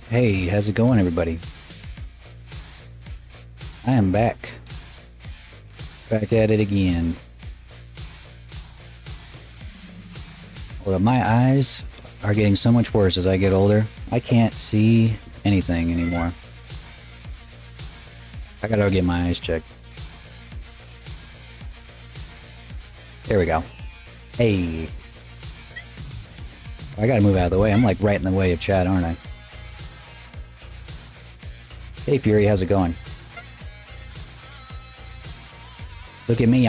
Hey, how's it going, everybody? I am back. Back at it again. Well, my eyes are getting so much worse as I get older. I can't see anything anymore. I gotta go get my eyes checked. There we go. Hey. I gotta move out of the way. I'm like right in the way of chat, aren't I? Hey Fury, how's it going? Look at me,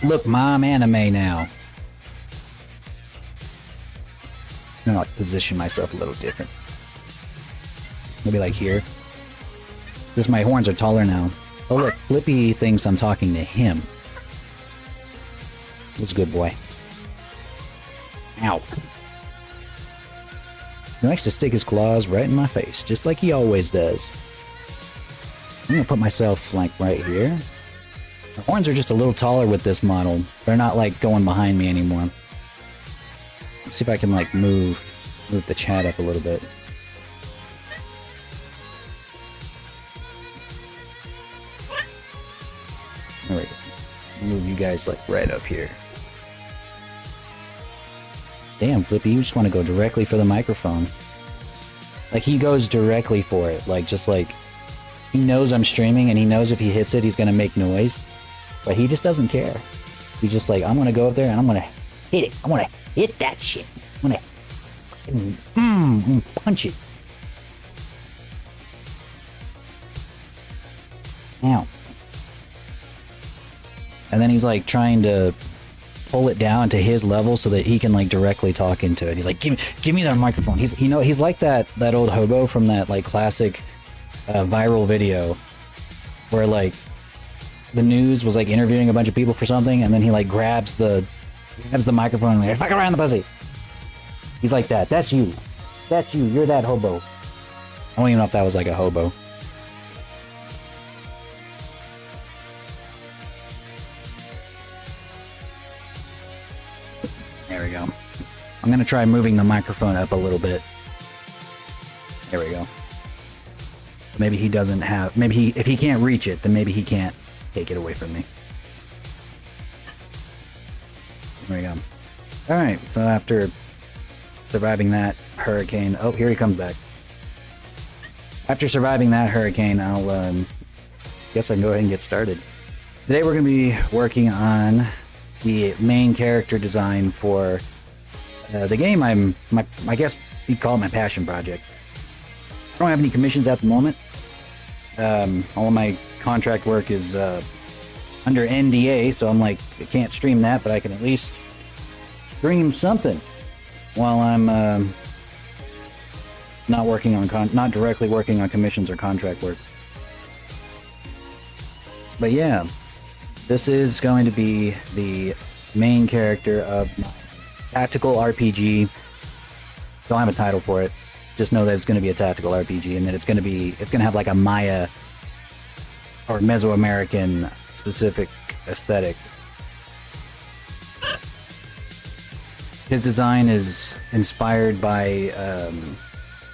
look, Mom Anime now. I'm gonna like position myself a little different. Maybe like here. Because my horns are taller now. Oh look, Flippy thinks I'm talking to him. That's a good boy. Ow. He likes to stick his claws right in my face, just like he always does. I'm gonna put myself like right here. The horns are just a little taller with this model. They're not like going behind me anymore. Let's see if I can like move the chat up a little bit. There we go. Move you guys like right up here. Damn, Flippy, you just want to go directly for the microphone. Like he goes directly for it, like just like he knows I'm streaming and he knows if he hits it, he's gonna make noise. But he just doesn't care. He's just like, I'm gonna go up there and I'm gonna hit it. I'm gonna hit that shit. I'm gonna punch it. Ow. And then he's like trying to pull it down to his level so that he can like directly talk into it. He's like, give me that microphone. He's like that old hobo from that like classic viral video where like the news was like interviewing a bunch of people for something, and then he like grabs the microphone and like, fuck around the pussy. He's like that. That's you. That's you. You're that hobo. I don't even know if that was like a hobo. There we go. I'm gonna try moving the microphone up a little bit. There we go. Maybe he doesn't have... Maybe if he can't reach it, then maybe he can't take it away from me. There we go. Alright, so after surviving that hurricane... Oh, here he comes back. After surviving that hurricane, I'll guess I can go ahead and get started. Today we're going to be working on the main character design for the game. I guess you'd call it my passion project. I don't have any commissions at the moment. All of my contract work is under NDA, so I'm like, I can't stream that, but I can at least stream something while I'm not directly working on commissions or contract work. But yeah, this is going to be the main character of my tactical RPG. Don't have a title for it. Just know that it's going to be a tactical RPG, and that it's going to have like a Maya or Mesoamerican specific aesthetic. His design is inspired by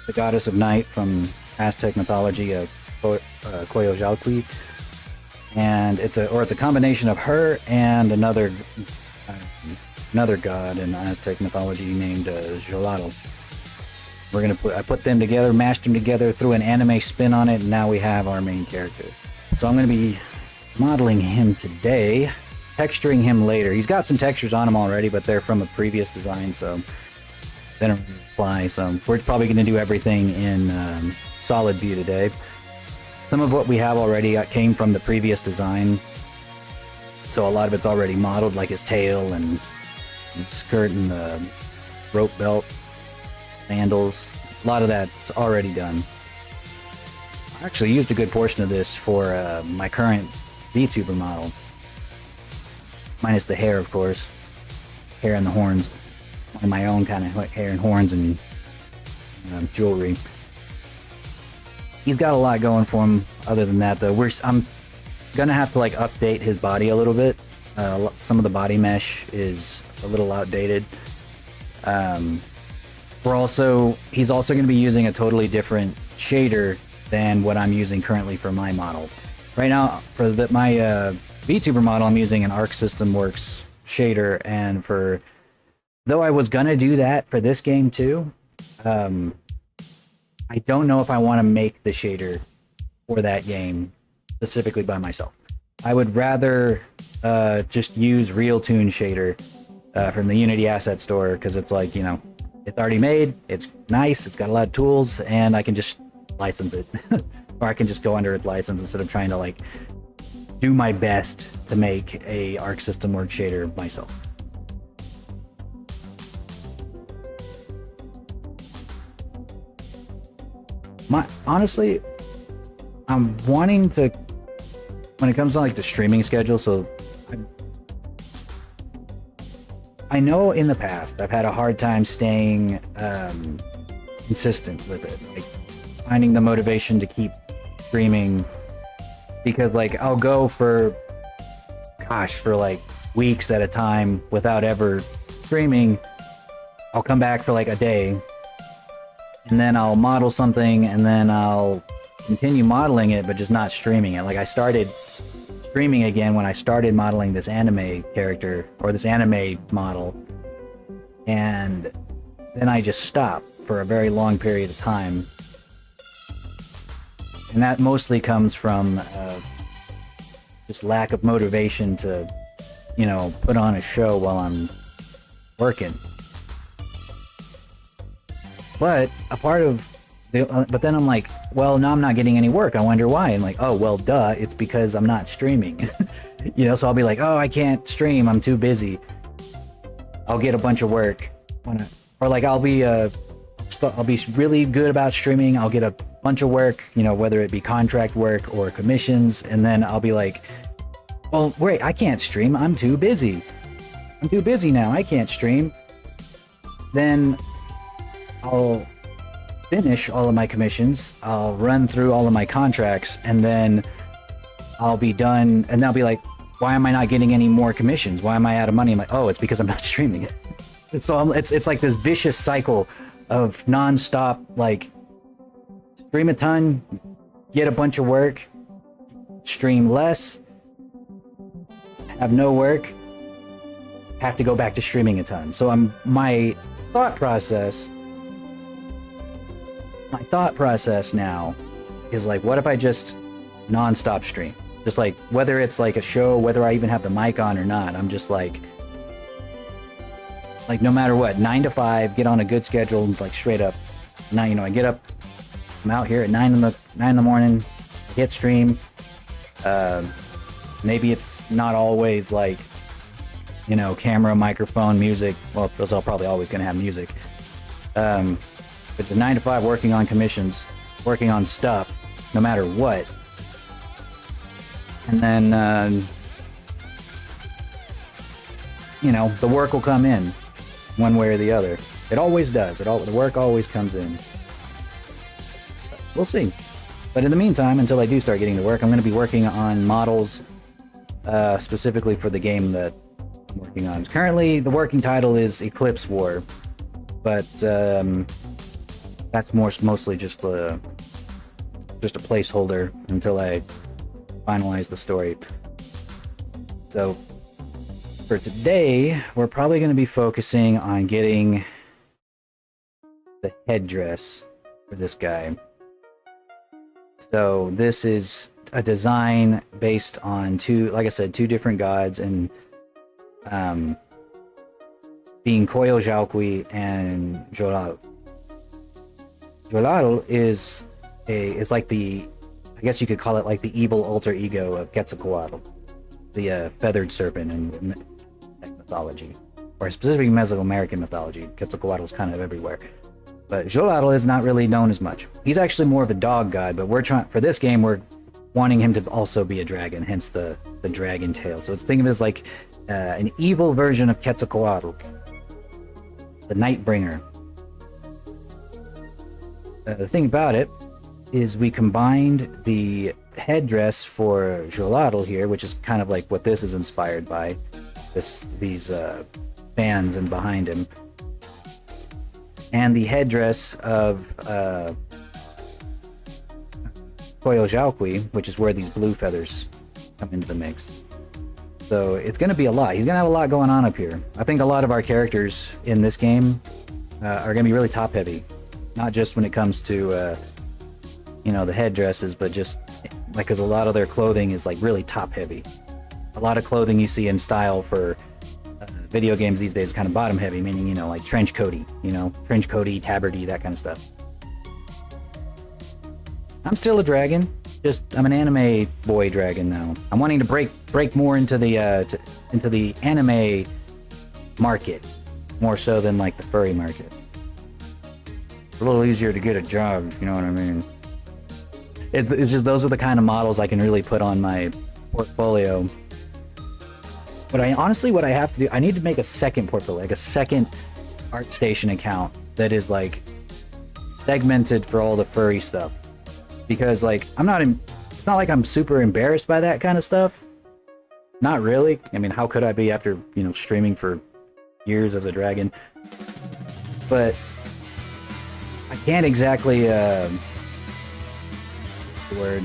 the goddess of night from Aztec mythology, Coyolxauhqui, and it's a combination of her and another god in Aztec mythology named Xolotl. I put them together, mashed them together, threw an anime spin on it, and now we have our main character. So I'm going to be modeling him today, texturing him later. He's got some textures on him already, but they're from a previous design, so they don't apply. So we're probably going to do everything in solid view today. Some of what we have already came from the previous design, so a lot of it's already modeled, like his tail and skirt and the rope belt. Sandals. A lot of that's already done. I actually used a good portion of this for my current VTuber model. Minus the hair, of course. Hair and the horns. And my own kind of like hair and horns and jewelry. He's got a lot going for him. Other than that, though, I'm gonna have to like update his body a little bit. Some of the body mesh is a little outdated. He's also going to be using a totally different shader than what I'm using currently for my model. Right now, for my VTuber model, I'm using an Arc System Works shader, and though I was gonna do that for this game too, I don't know if I want to make the shader for that game specifically by myself. I would rather just use RealToon shader from the Unity Asset Store, because it's like, you know, it's already made, it's nice, it's got a lot of tools, and I can just license it. Or I can just go under its license instead of trying to like do my best to make a Arc System Works shader myself. Honestly, I'm wanting to, when it comes to like the streaming schedule, so I know in the past I've had a hard time staying consistent with it, like finding the motivation to keep streaming, because like I'll go for like weeks at a time without ever streaming. I'll come back for like a day, and then I'll model something, and then I'll continue modeling it but just not streaming it. Like I started streaming again when I started modeling this anime character, or this anime model, and then I just stopped for a very long period of time. And that mostly comes from just lack of motivation to, you know, put on a show while I'm working. But a part of but then I'm like, well, now I'm not getting any work. I wonder why. I'm like, oh, well, duh, it's because I'm not streaming. You know, so I'll be like, oh, I can't stream, I'm too busy. I'll get a bunch of work or like I'll be really good about streaming. I'll get a bunch of work, you know, whether it be contract work or commissions, and then I'll be like, oh, wait, I can't stream, I'm too busy. I'm too busy now, I can't stream. Then I'll finish all of my commissions, I'll run through all of my contracts, and then I'll be done, and I'll be like, why am I not getting any more commissions? Why am I out of money? I'm like, oh, it's because I'm not streaming it. So it's like this vicious cycle of non-stop, like, stream a ton, get a bunch of work, stream less, have no work, have to go back to streaming a ton. So my thought process now is like, what if I just non-stop stream? Just like, whether it's like a show, whether I even have the mic on or not, I'm just like no matter what, 9 to 5, get on a good schedule, like straight up. Now, you know, I get up, I'm out here at 9 in the morning, hit stream. Maybe it's not always like, you know, camera, microphone, music. Well, those are probably always going to have music. It's a 9 to 5 working on commissions, working on stuff, no matter what. And then, you know, the work will come in one way or the other. It always does. The work always comes in. We'll see. But in the meantime, until I do start getting the work, I'm going to be working on models specifically for the game that I'm working on. Currently, the working title is Eclipse War, but that's mostly just a placeholder until I finalize the story. So for today, we're probably going to be focusing on getting the headdress for this guy. So this is a design based on two different gods, and being Koyo Zhaokui and Joral. Joral is like the, I guess you could call it like the evil alter ego of Quetzalcoatl, the feathered serpent in mythology, or specifically Mesoamerican mythology. Quetzalcoatl is kind of everywhere, but Joral is not really known as much. He's actually more of a dog god, but for this game, we're wanting him to also be a dragon, hence the dragon tail. So think of it as like an evil version of Quetzalcoatl, the Nightbringer. The thing about it is we combined the headdress for Joral here, which is kind of like what this is inspired by, these fans and behind him, and the headdress of Koyojaokui, which is where these blue feathers come into the mix. So it's going to be a lot. He's going to have a lot going on up here. I think a lot of our characters in this game are going to be really top heavy. Not just when it comes to, you know, the headdresses, but just like, because a lot of their clothing is like really top heavy. A lot of clothing you see in style for video games these days is kind of bottom heavy, meaning, you know, like trench coaty, you know, trench coaty, tabardy, that kind of stuff. I'm still a dragon. Just I'm an anime boy dragon now. I'm wanting to break more into the anime market, more so than like the furry market. It's a little easier to get a job, you know what I mean? It's just those are the kind of models I can really put on my portfolio. But what I have to do, I need to make a second portfolio, like a second ArtStation account that is like segmented for all the furry stuff. Because like it's not like I'm super embarrassed by that kind of stuff. Not really. I mean, how could I be after, you know, streaming for years as a dragon? But I can't exactly the word.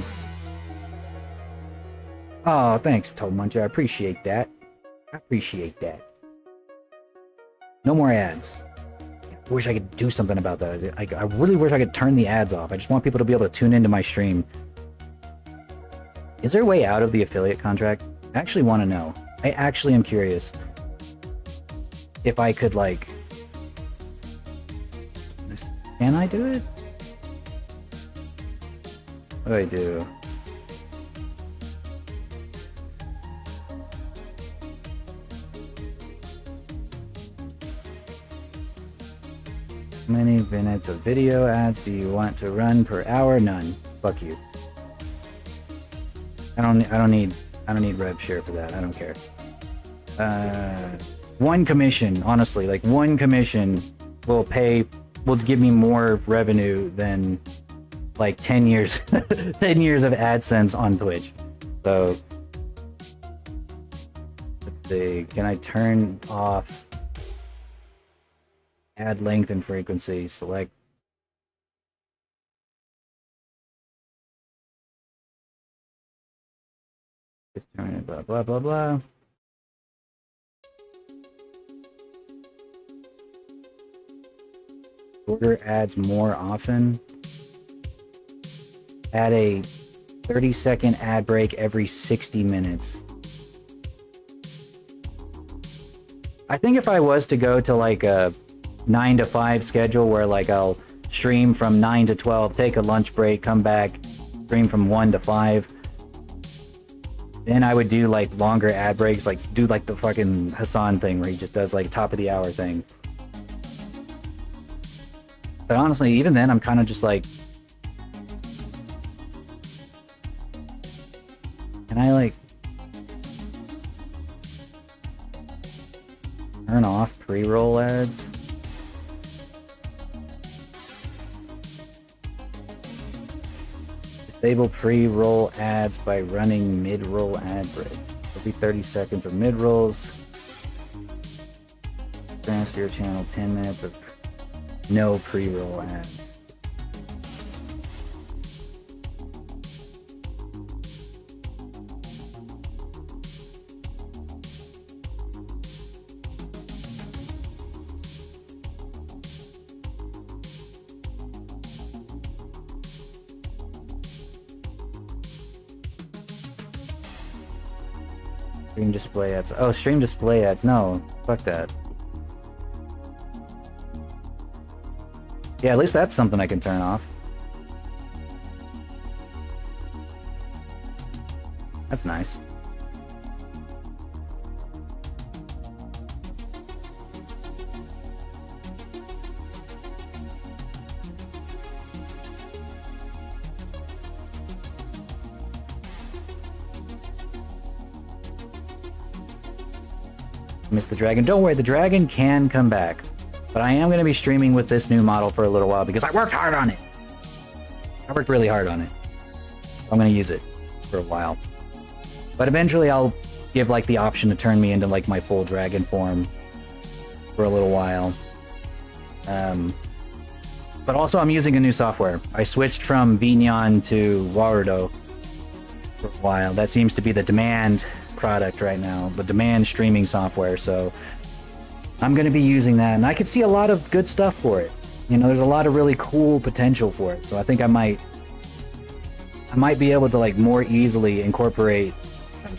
Oh, thanks, Toad Muncher. I appreciate that. No more ads. I wish I could do something about that. I really wish I could turn the ads off. I just want people to be able to tune into my stream. Is there a way out of the affiliate contract? I actually want to know. I actually am curious if I could, like... Can I do it? What do I do? How many minutes of video ads do you want to run per hour? None. Fuck you. I don't need rev share for that. I don't care. One commission, honestly, like one commission will give me more revenue than like 10 years 10 years of AdSense on Twitch. So let's see, can I turn off ad length and frequency? Select blah blah blah blah. Order ads more often. Add a 30-second ad break every 60 minutes. I think if I was to go to like a 9 to 5 schedule where like I'll stream from 9 to 12, take a lunch break, come back, stream from 1 to 5, then I would do like longer ad breaks, like do like the fucking Hassan thing where he just does like top of the hour thing. But honestly, even then, I'm kind of just like, can I like turn off pre-roll ads? Disable pre-roll ads by running mid-roll ad break. Every 30 seconds of mid-rolls. Transfer your channel 10 minutes of no pre-roll ads. Stream display ads. Oh, stream display ads. No, fuck that. Yeah, at least that's something I can turn off. That's nice. Miss the dragon. Don't worry, the dragon can come back. But I am going to be streaming with this new model for a little while because I worked hard on it. I worked really hard on it. I'm going to use it for a while. But eventually I'll give like the option to turn me into like my full dragon form for a little while. But also I'm using a new software. I switched from Vignon to Warudo for a while. That seems to be the demand product right now, the demand streaming software. So I'm going to be using that, and I could see a lot of good stuff for it. You know, there's a lot of really cool potential for it. So I think I might be able to like more easily incorporate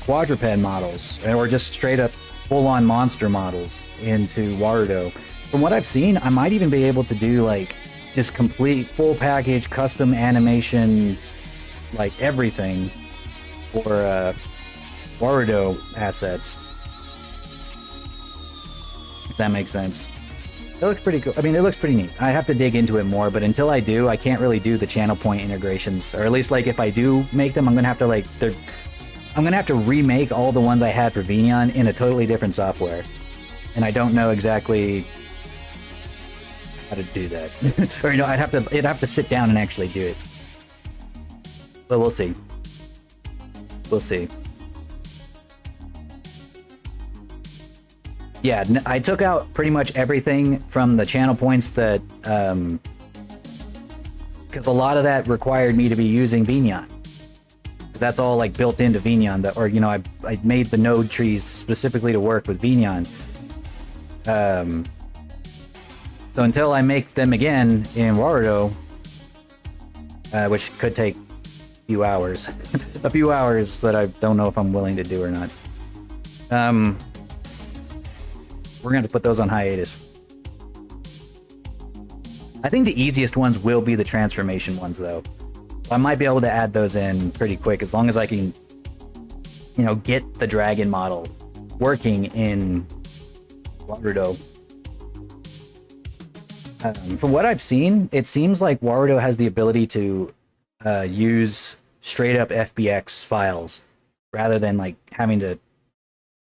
quadruped models or just straight up full-on monster models into Warudo. From what I've seen, I might even be able to do like just complete full package custom animation, like everything for Warudo assets. If that makes sense. It looks pretty cool. I mean, it looks pretty neat. I have to dig into it more, but until I do, I can't really do the channel point integrations. Or at least, like, if I do make them, I'm gonna have to I'm gonna have to remake all the ones I had for Vignon in a totally different software, and I don't know exactly how to do that. Or you know, I'd have to sit down and actually do it. But we'll see. We'll see. Yeah, I took out pretty much everything from the channel points that, because a lot of that required me to be using Vignon. That's all like built into Vignon, or you know, I made the node trees specifically to work with Vignon. So until I make them again in Warudo, which could take a few hours, a few hours that I don't know if I'm willing to do or not. We're going to put those on hiatus. I think the easiest ones will be the transformation ones, though. I might be able to add those in pretty quick, as long as I can, you know, get the dragon model working in Warudo. From what I've seen, it seems like Warudo has the ability to use straight-up FBX files, rather than, like, having to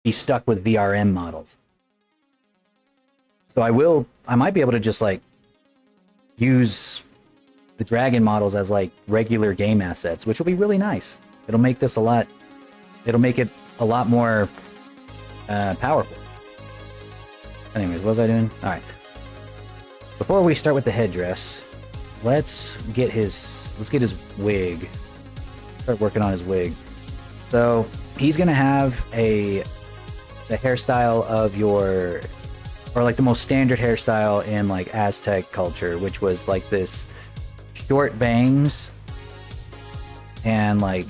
be stuck with VRM models. So I might be able to just like use the dragon models as like regular game assets, which will be really nice. It'll make this it'll make it a lot more powerful. Anyways, what was I doing? All right. Before we start with the headdress, let's get his wig. Start working on his wig. So he's gonna have the hairstyle of or like the most standard hairstyle in like Aztec culture, which was like this short bangs and like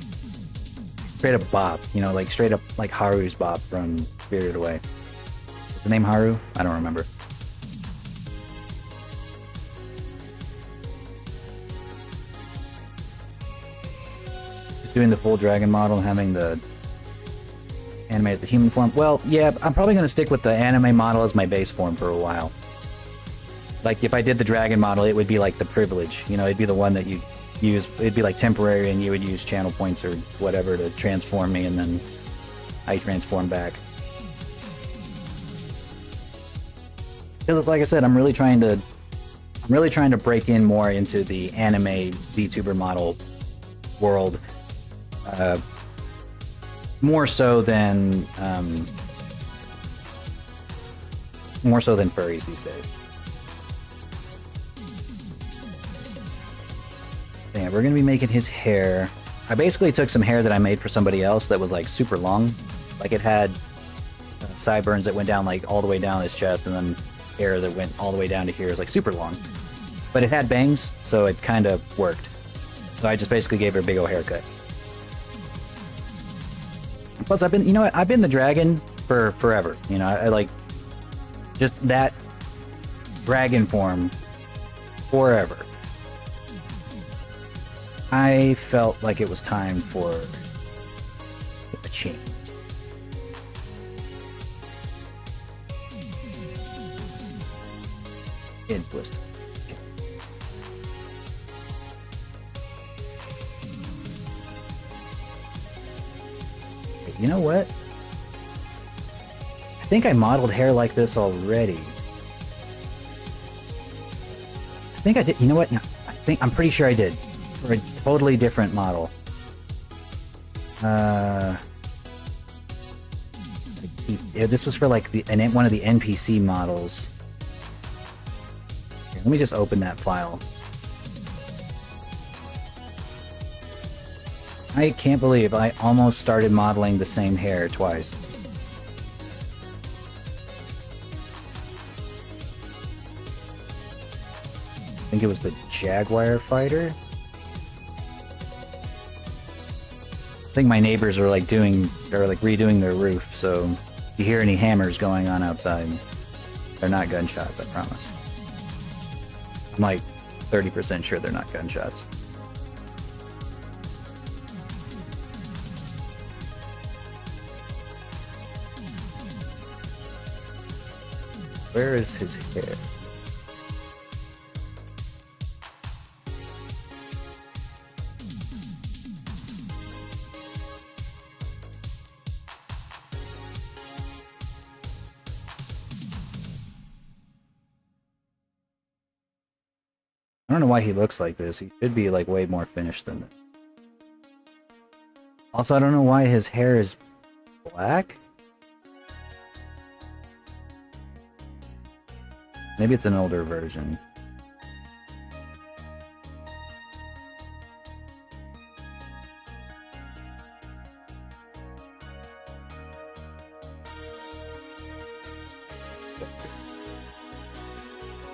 straight up bob, you know, like straight up like Haru's bob from Spirited Away. Is the name Haru? I don't remember. Just doing the full dragon model and having the anime as the human form. Well, yeah, I'm probably going to stick with the anime model as my base form for a while. Like, if I did the dragon model, it would be like the privilege. You know, it'd be the one that you use. It'd be like temporary, and you would use channel points or whatever to transform me, and then I transform back. Because, like I said, I'm really trying to break in more into the anime VTuber model world. More so than furries these days. Yeah, we're gonna be making his hair. I basically took some hair that I made for somebody else that was like super long. Like it had sideburns that went down like all the way down his chest, and then hair that went all the way down to here is like super long. But it had bangs, so it kind of worked. So I just basically gave her a big old haircut. Plus, I've been the dragon for forever. You know, I like just that dragon form forever. I felt like it was time for a change. Twist. You know what? I think I modeled hair like this already. I think I did. You know what? No, I'm pretty sure I did. For a totally different model. Yeah, this was for like one of the NPC models. Let me just open that file. I can't believe I almost started modeling the same hair twice. I think it was the Jaguar fighter. I think my neighbors are like redoing their roof, so if you hear any hammers going on outside, they're not gunshots, I promise. I'm like 30% sure they're not gunshots. Where is his hair? I don't know why he looks like this. He should be like way more finished than this. Also, I don't know why his hair is black. Maybe it's an older version.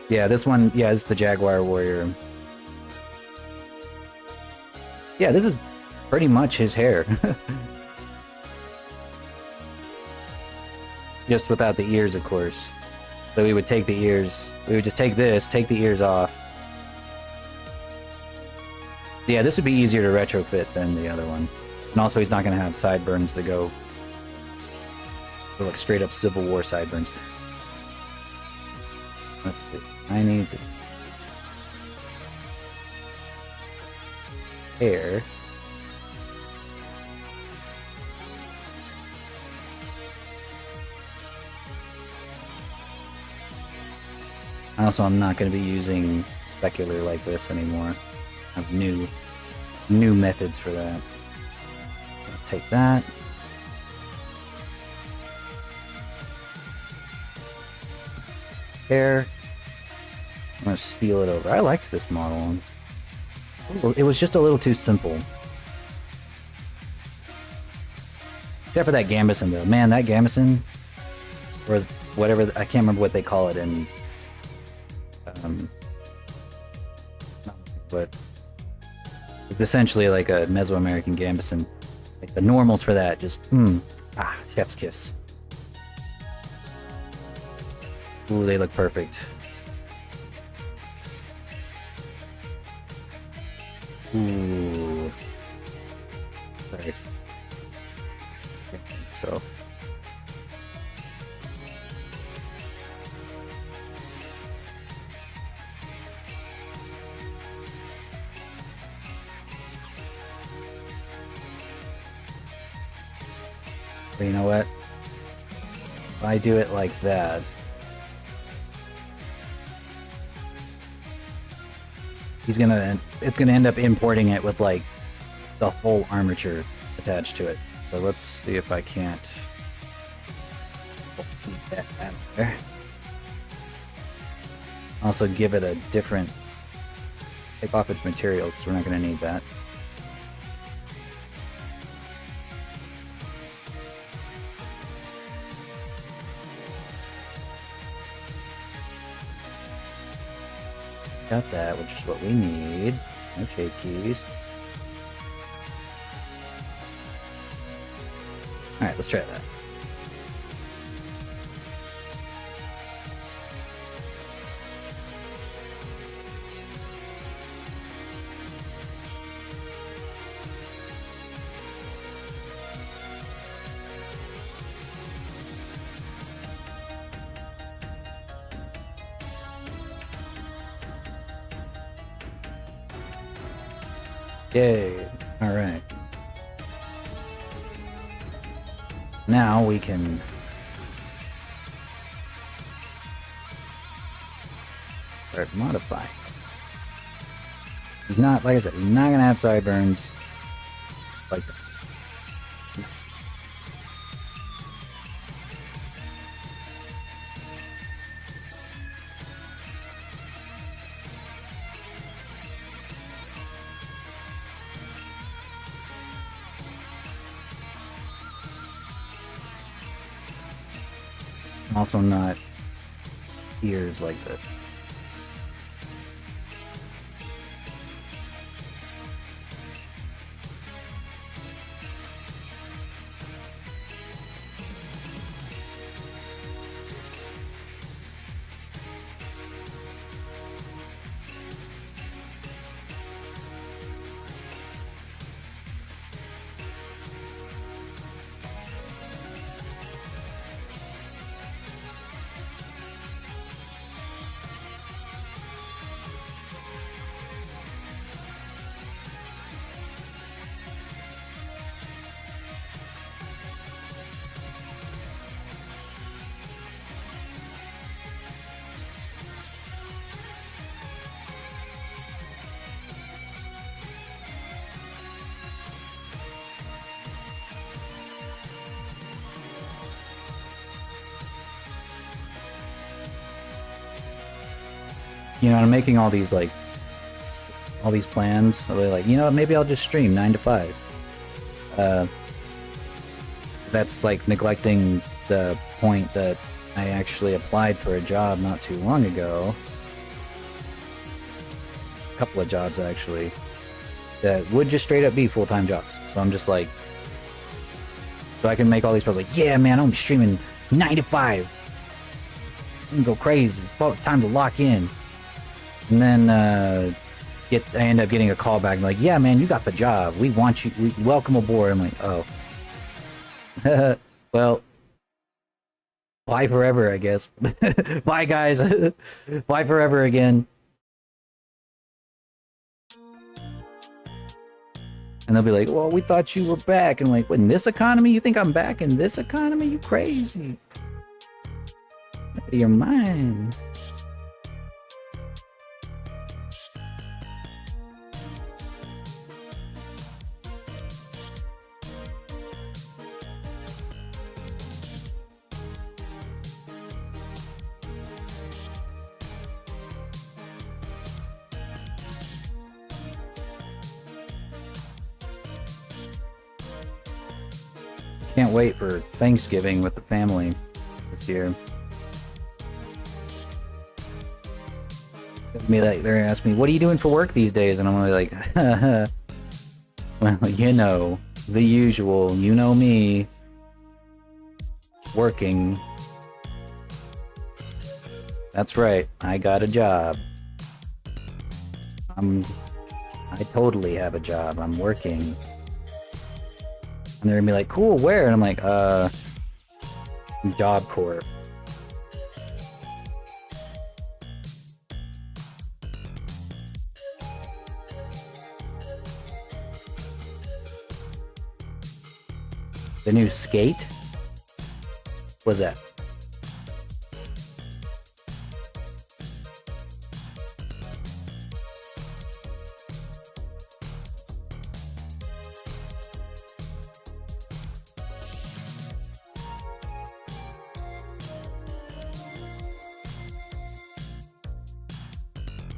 Yeah, this one, yeah, it's the Jaguar Warrior. Yeah, this is pretty much his hair. Just without the ears, of course. So we would take the ears, we would just take this, take the ears off. Yeah, this would be easier to retrofit than the other one. And also he's not going to have sideburns that go like straight up Civil War sideburns. Let's see. I need to hair. Also, I'm not going to be using specular like this anymore. I have new methods for that. I'll take that. Hair. I'm going to steal it over. I liked this model. It was just a little too simple. Except for that Gambeson, though. Man, that Gambeson, or whatever, I can't remember what they call it in... but it's essentially like a Mesoamerican Gambeson. Like the normals for that, just chef's kiss. Ooh, they look perfect. Ooh. Sorry. So. But you know what? If I do it like that, it's gonna end up importing it with like the whole armature attached to it. So let's see if I can't keep that out there. Also give it a different, take off its material because we're not gonna need that. Got that, which is what we need. No shape keys. Alright, let's try that. Yay. Alright. Now we can start modifying. He's not, like I said, he's not gonna have sideburns like that. Also not ears like this. You know, I'm making all these plans. So they're like, you know what, maybe I'll just stream 9 to 5. That's like neglecting the point that I actually applied for a job not too long ago. A couple of jobs actually that would just straight up be full-time jobs. So I'm just like, so I can make all these people like, yeah, man, I'm streaming 9 to 5. I'm gonna go crazy. Time to lock in. And then I end up getting a call back like, yeah, man, you got the job. We want you. We welcome aboard. I'm like, oh. Well, bye forever, I guess. Bye, guys. Bye forever again. And they'll be like, well, we thought you were back. And I'm like, what, in this economy? You think I'm back in this economy? You crazy. Out of your mind. Can't wait for Thanksgiving with the family this year. They're asking me, what are you doing for work these days? And I'm really like, well, you know, the usual, you know me, working. That's right, I got a job. I totally have a job, I'm working. And they're gonna be like, cool, where? And I'm like, Job Corps. The new Skate? What's that?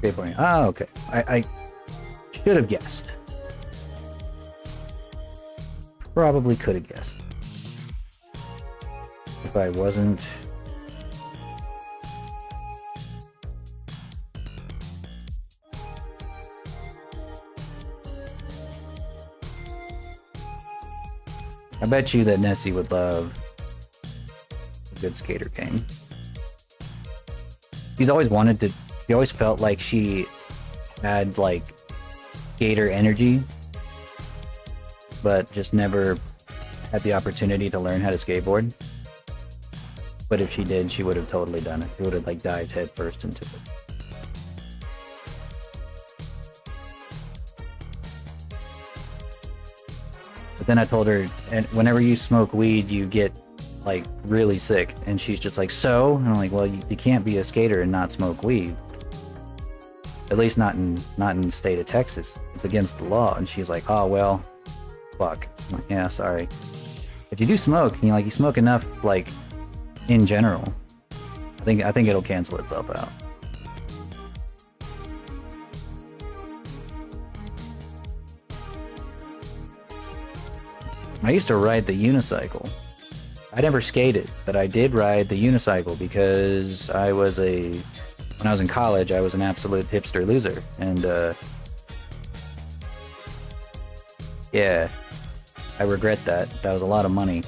Skateboarding. Oh, okay. I should have guessed. Probably could have guessed. If I wasn't... I bet you that Nessie would love a good skater game. She's always wanted to... She always felt like she had, like, skater energy, but just never had the opportunity to learn how to skateboard. But if she did, she would have totally done it. She would have, like, dived headfirst into it. But then I told her, and whenever you smoke weed, you get, like, really sick. And she's just like, so? And I'm like, well, you can't be a skater and not smoke weed. At least not in the state of Texas. It's against the law. And she's like, oh, well, fuck. I'm like, yeah, sorry. If you do smoke, you smoke enough, like, in general, I think it'll cancel itself out. I used to ride the unicycle. I never skated, but I did ride the unicycle because when I was in college, I was an absolute hipster loser. And, yeah, I regret that. That was a lot of money.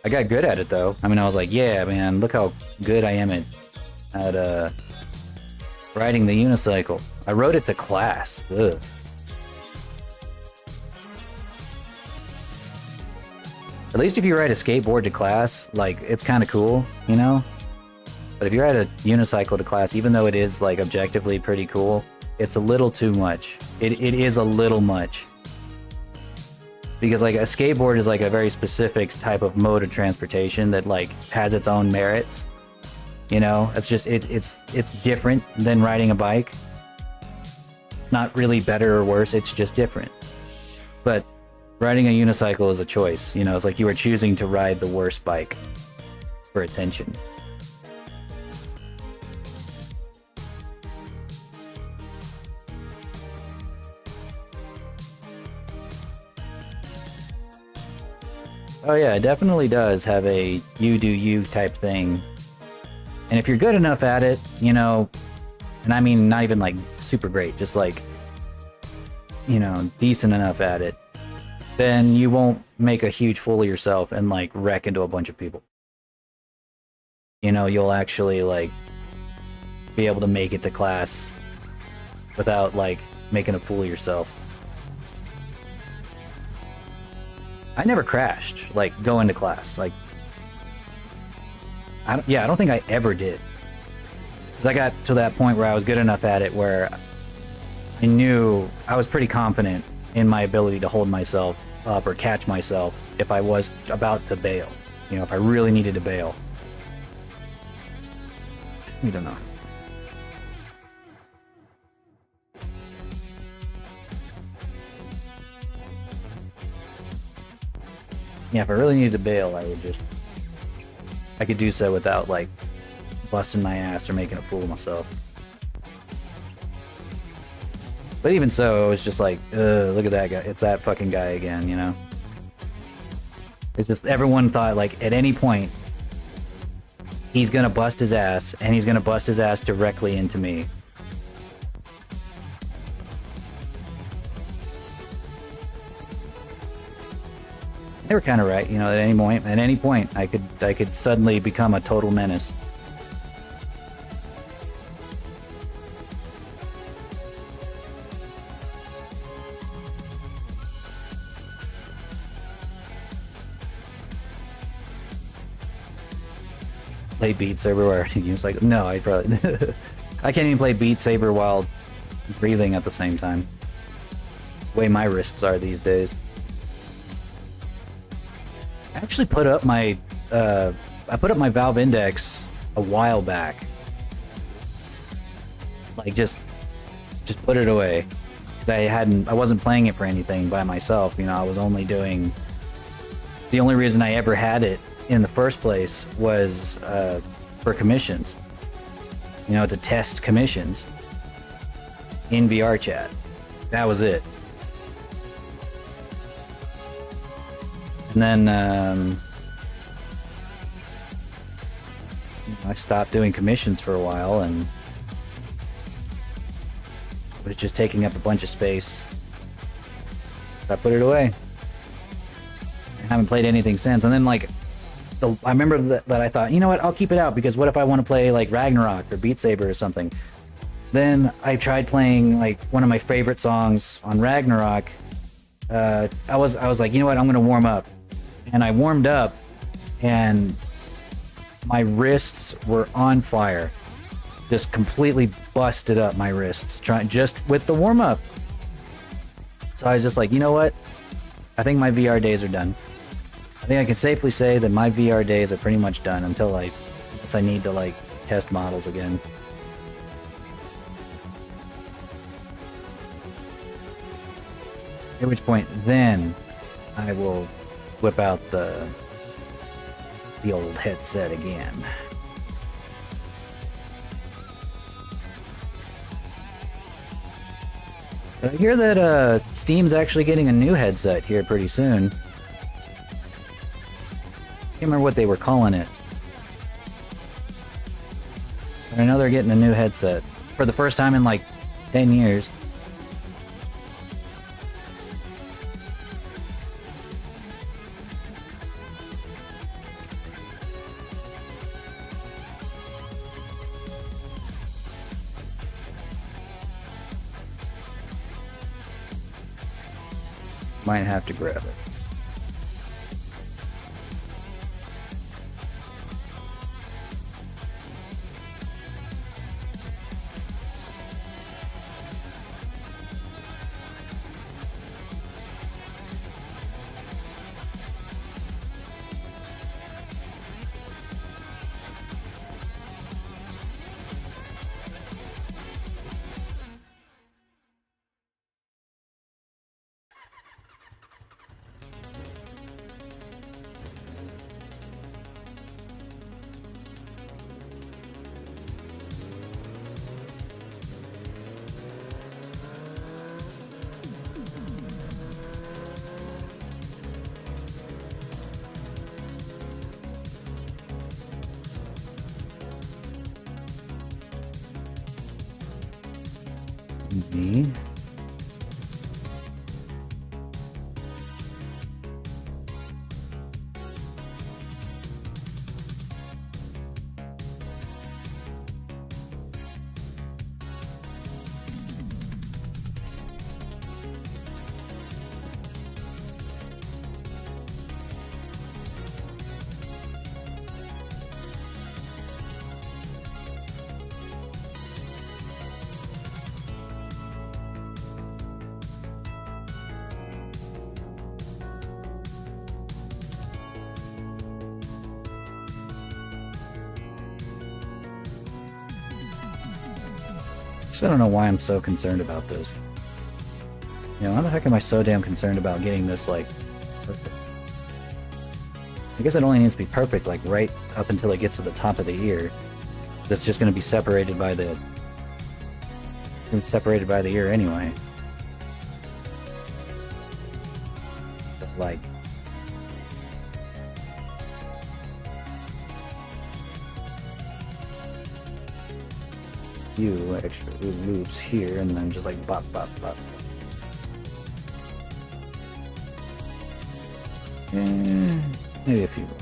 I got good at it, though. I mean, I was like, yeah, man, look how good I am at riding the unicycle. I rode it to class. Ugh. At least if you ride a skateboard to class, like, it's kind of cool, you know? But if you ride a unicycle to class, even though it is, like, objectively pretty cool, it's a little too much. It is a little much. Because, like, a skateboard is, like, a very specific type of mode of transportation that, like, has its own merits. You know? It's just, it's different than riding a bike. It's not really better or worse, it's just different. But riding a unicycle is a choice, you know, it's like you are choosing to ride the worst bike for attention. Oh yeah, it definitely does have a you do you type thing. And if you're good enough at it, you know, and I mean not even like super great, just like, you know, decent enough at it, then you won't make a huge fool of yourself and like wreck into a bunch of people. You know, you'll actually like be able to make it to class without like making a fool of yourself. I never crashed like going to class. Like, I don't think I ever did. Because I got to that point where I was good enough at it where I knew I was pretty confident in my ability to hold myself up or catch myself if I was about to bail. You know, if I really needed to bail. I don't know. Yeah, if I really needed to bail, I could do so without, like, busting my ass or making a fool of myself. But even so, it was just like, look at that guy. It's that fucking guy again, you know? It's just, everyone thought, like, at any point, he's gonna bust his ass, and he's gonna bust his ass directly into me. They were kind of right, you know, at any point, I could suddenly become a total menace. Play Beat Saber where he was like, no, I probably I can't even play Beat Saber while breathing at the same time. The way my wrists are these days. I actually put up my Valve Index a while back. Like just put it away. I wasn't playing it for anything by myself, you know, I was only doing, the only reason I ever had it in the first place was for commissions. You know, to test commissions in VR chat. That was it. And then I stopped doing commissions for a while and it was just taking up a bunch of space. So I put it away. I haven't played anything since. And then like I remember that I thought, you know what, I'll keep it out because what if I want to play like Ragnarok or Beat Saber or something? Then I tried playing like one of my favorite songs on Ragnarok. I was like, you know what, I'm gonna warm up. And I warmed up and my wrists were on fire. Just completely busted up my wrists just with the warm up. So I was just like, you know what? I think my VR days are done. I think I can safely say that my VR days are pretty much done unless I need to like test models again. At which point then I will whip out the old headset again. I hear that Steam's actually getting a new headset here pretty soon. I can't remember what they were calling it. But I know they're getting a new headset for the first time in like 10 years. Might have to grab it. Mm-hmm. I don't know why I'm so concerned about this. You know, why the heck am I so damn concerned about getting this, like, perfect? I guess it only needs to be perfect, like, right up until it gets to the top of the ear. That's just going to be separated by the... It's separated by the ear anyway. But, like... few extra loops here, and then just like bop, bop, bop. And maybe a few more.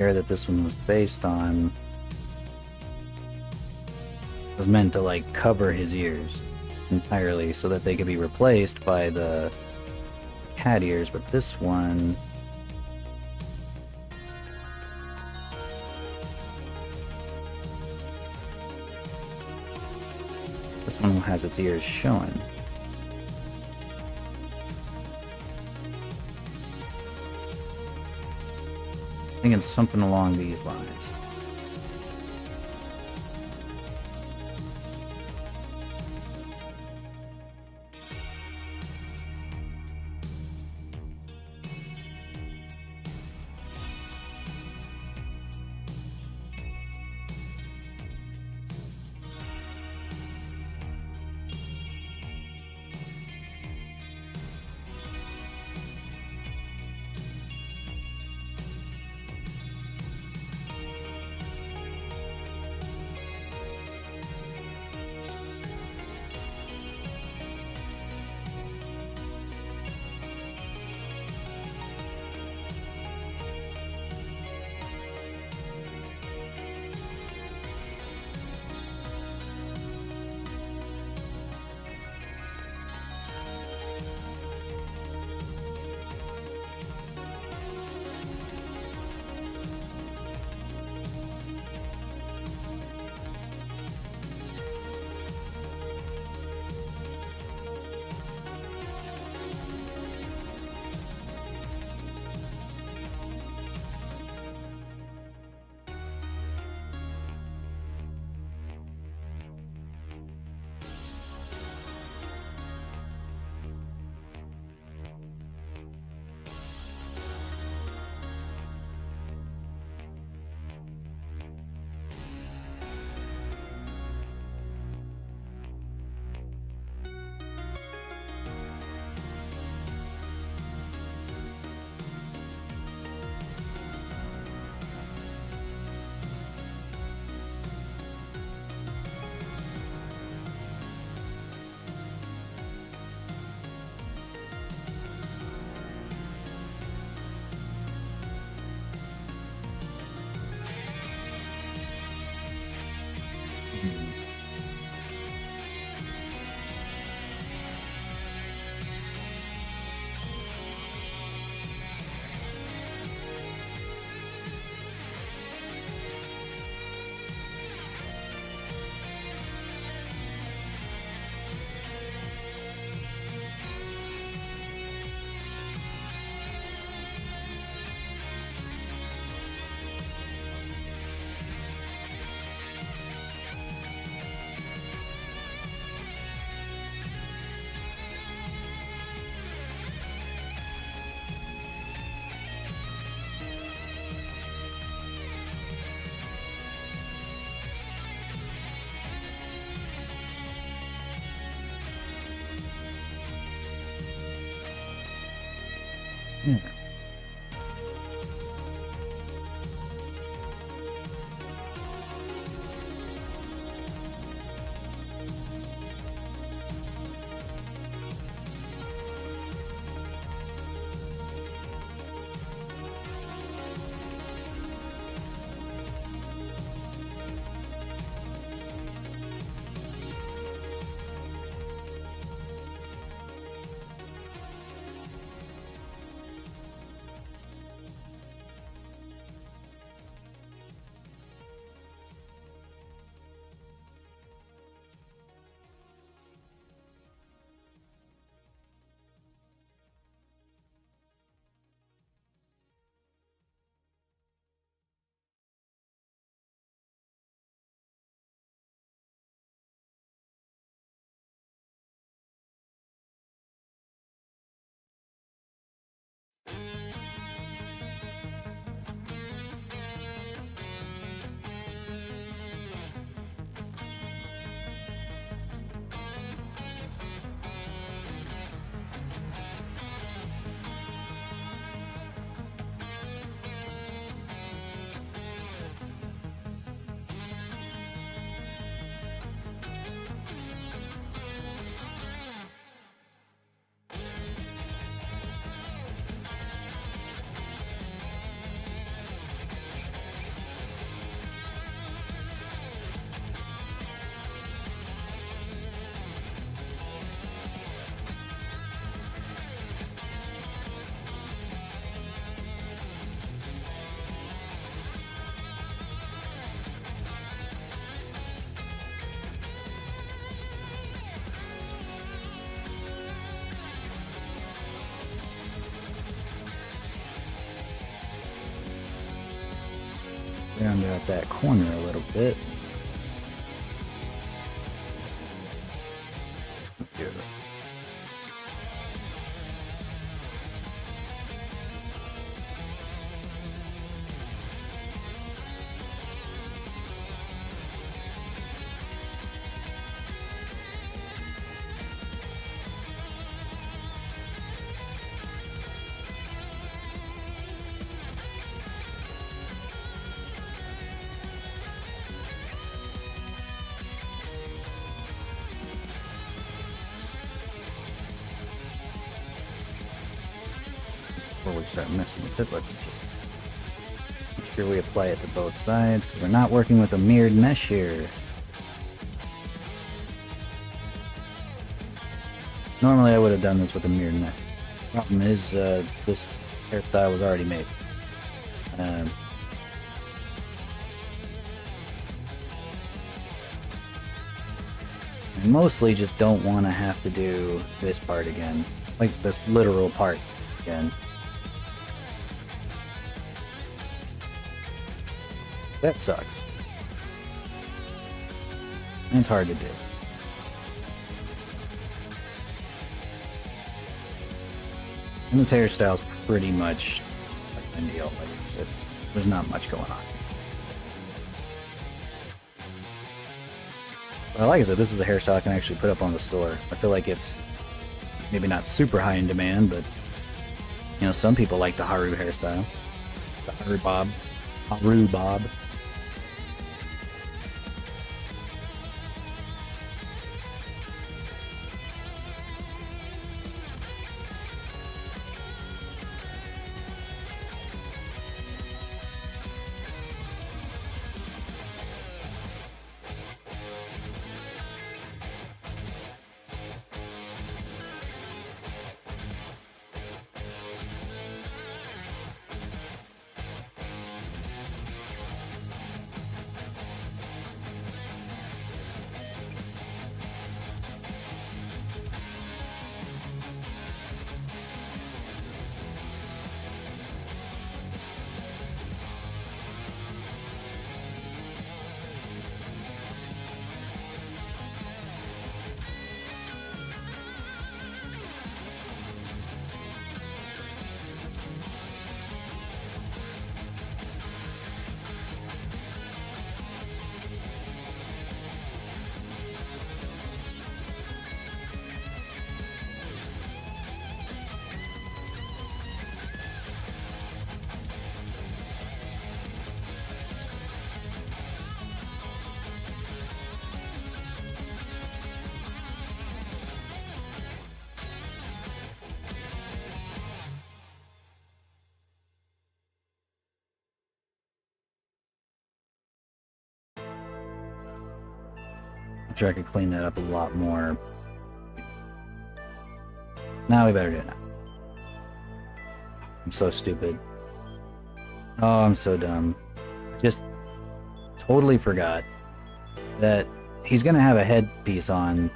hair that this one was based on was meant to like cover his ears entirely so that they could be replaced by the cat ears, but this one has its ears showing. I think it's something along these lines. Hmm. round out that corner a little bit. Here. Before we start messing with it, let's just make sure we apply it to both sides, because we're not working with a mirrored mesh here. Normally I would have done this with a mirrored mesh. Problem is, this hairstyle was already made. I mostly just don't want to have to do this part again. Like, this literal part again. That sucks. And it's hard to do. And this hairstyle's pretty much like a deal. Like it's there's not much going on. But like I said, this is a hairstyle I can actually put up on the store. I feel like it's maybe not super high in demand, but you know, some people like the Haru hairstyle. The Haru bob. Haru bob. I'm sure I could clean that up a lot more. Now we better do it now. I'm so stupid. Oh, I'm so dumb. Just totally forgot that he's gonna have a headpiece on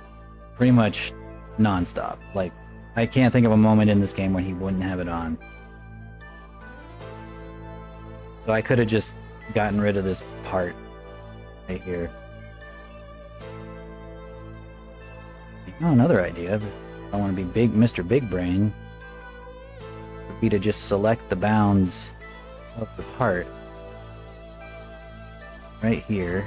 pretty much non-stop. Like, I can't think of a moment in this game when he wouldn't have it on. So I could have just gotten rid of this part right here. Oh, another idea. If I want to be big, Mr. Big Brain, would be to just select the bounds of the part right here.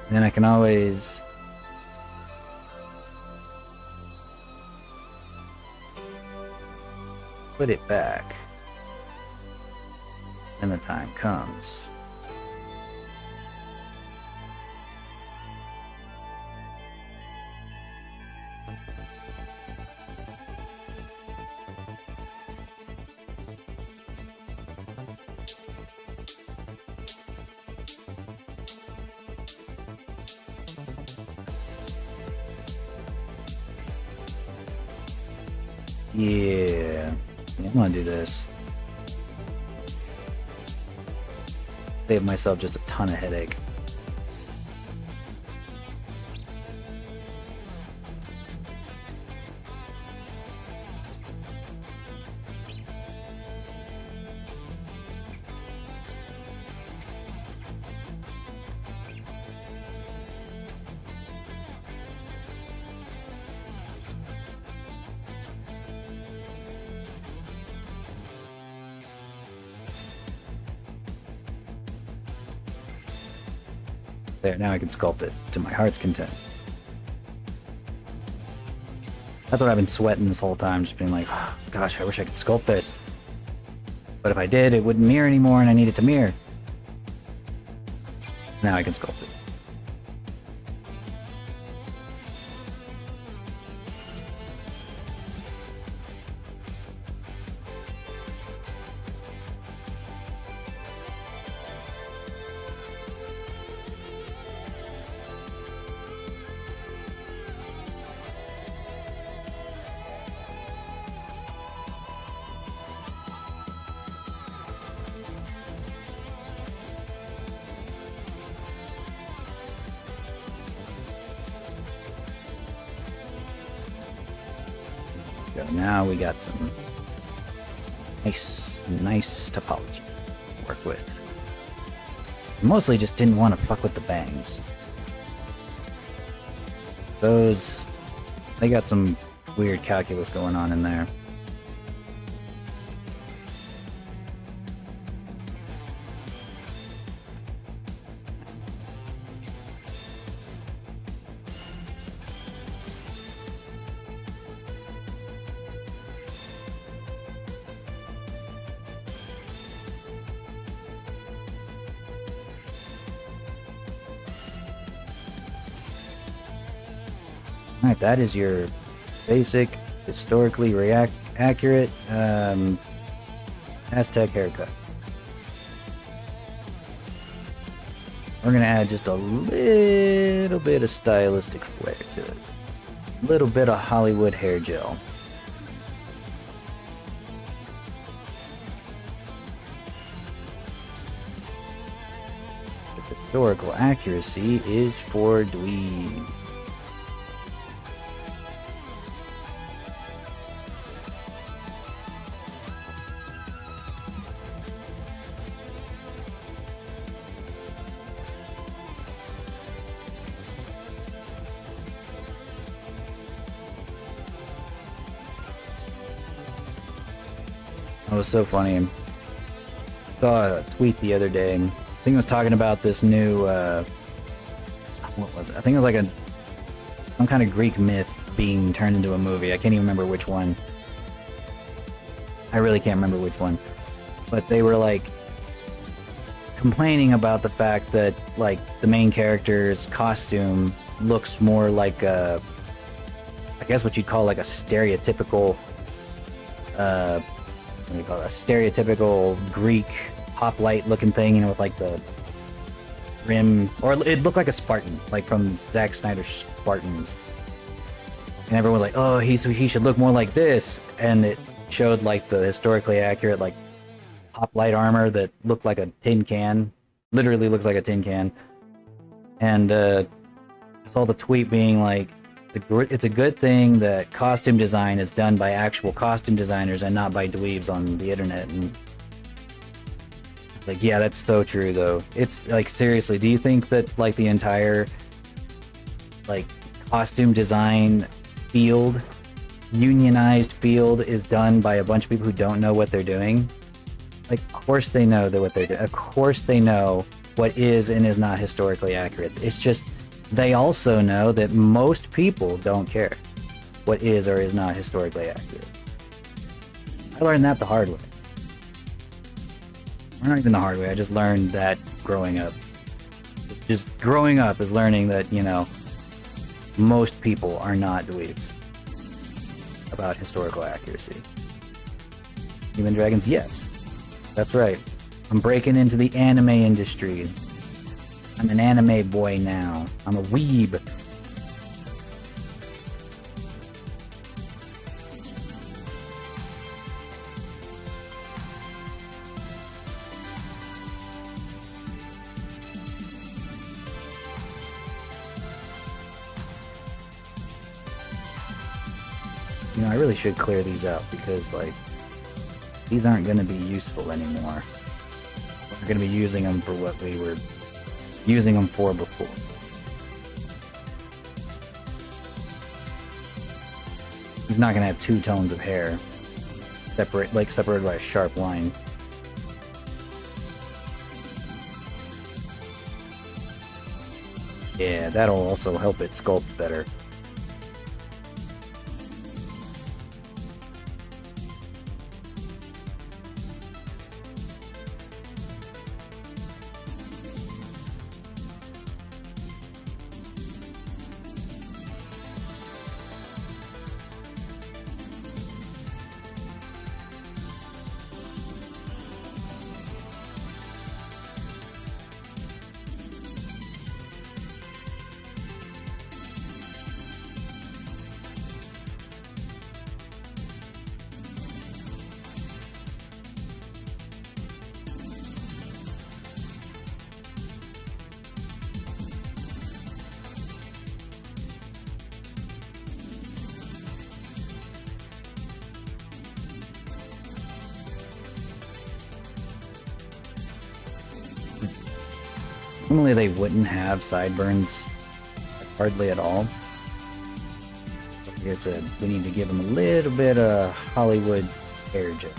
And then I can always put it back when the time comes. Yeah, I'm gonna do this. Save myself just a ton of headache. There, now I can sculpt it to my heart's content. That's what I've been sweating this whole time, just being like, oh, gosh, I wish I could sculpt this. But if I did, it wouldn't mirror anymore, and I need it to mirror. Now I can sculpt it. Now we got some nice topology to work with. Mostly just didn't want to fuck with the bangs. Those, they got some weird calculus going on in there. Alright, that is your basic, historically accurate Aztec haircut. We're gonna add just a little bit of stylistic flair to it. A little bit of Hollywood hair gel. The historical accuracy is for dweeb. It was so funny. I saw a tweet the other day. I think it was talking about this new, what was it? I think it was like some kind of Greek myth being turned into a movie. I can't even remember which one. I really can't remember which one. But they were like complaining about the fact that like the main character's costume looks more like I guess what you'd call like a stereotypical, what do you call it? A stereotypical Greek hoplite looking thing, you know, with like the rim, or it looked like a Spartan, like from Zack Snyder's Spartans. And everyone was like, oh, he should look more like this. And it showed like the historically accurate like hoplite armor that looked like a tin can, literally looks like a tin can. And I saw the tweet being like, it's a good thing that costume design is done by actual costume designers and not by dweebs on the internet. And like, yeah, that's so true though. It's like, seriously, do you think that like the entire like costume design field, unionized field, is done by a bunch of people who don't know what they're doing? Like, of course they know what they're doing. Of course they know what is and is not historically accurate. It's just they also know that most people don't care what is or is not historically accurate. I learned that the hard way. Or not even the hard way, I just learned that growing up. Just growing up is learning that, you know, most people are not dweebs about historical accuracy. Human Dragons, yes. That's right. I'm breaking into the anime industry. I'm an anime boy now. I'm a weeb. You know, I really should clear these out because, like, these aren't going to be useful anymore. We're going to be using them for what we were using them for before. He's not going to have two tones of hair separated by a sharp line. Yeah, that'll also help it sculpt better. Normally they wouldn't have sideburns hardly at all. Like I said, we need to give them a little bit of Hollywood hair gel.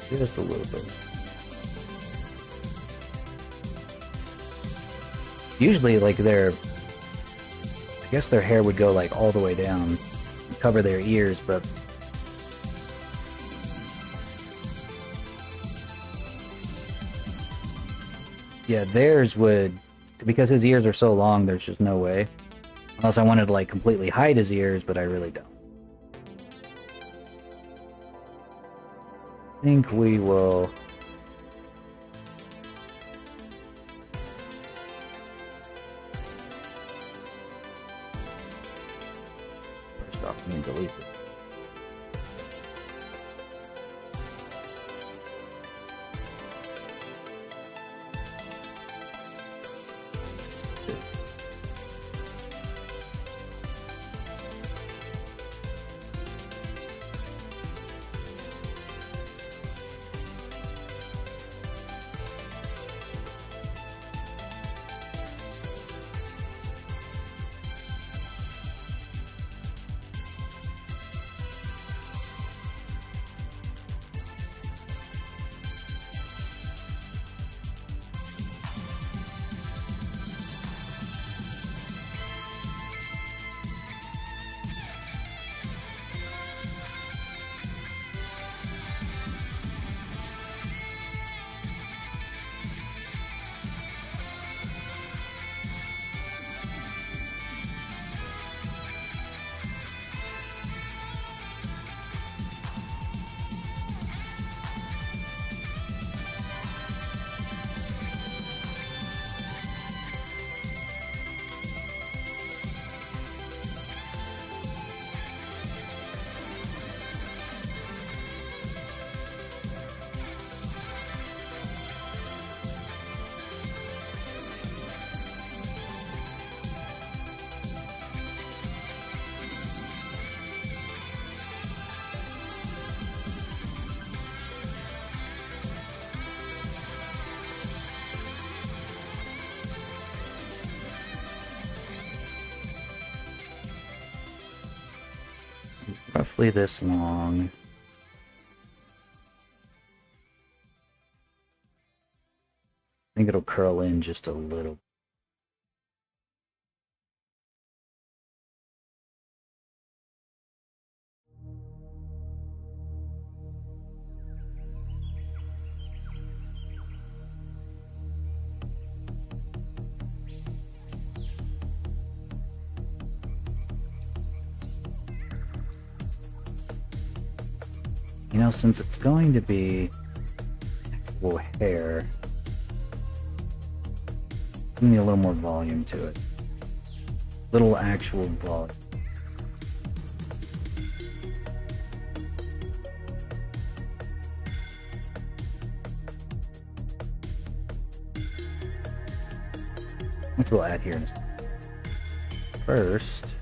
Just a little bit. Usually, like, I guess their hair would go, like, all the way down, cover their ears, but yeah, theirs would, because his ears are so long, there's just no way. Unless I wanted to, like, completely hide his ears, but I really don't. I think we will... First off, I'm going to delete this. Roughly this long. I think it'll curl in just a little. You know, since it's going to be actual hair, give me a little more volume to it. Little actual volume. Which we'll add here in a second. First,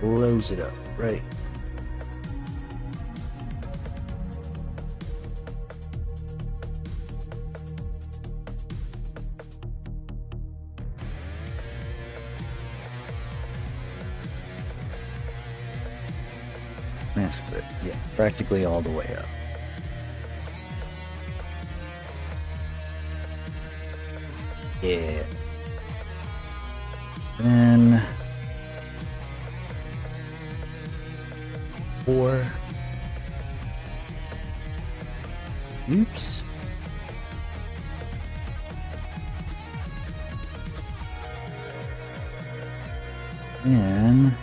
close it up, right? That's good. Yeah, practically all the way up. Yeah. Then 4. Oops. And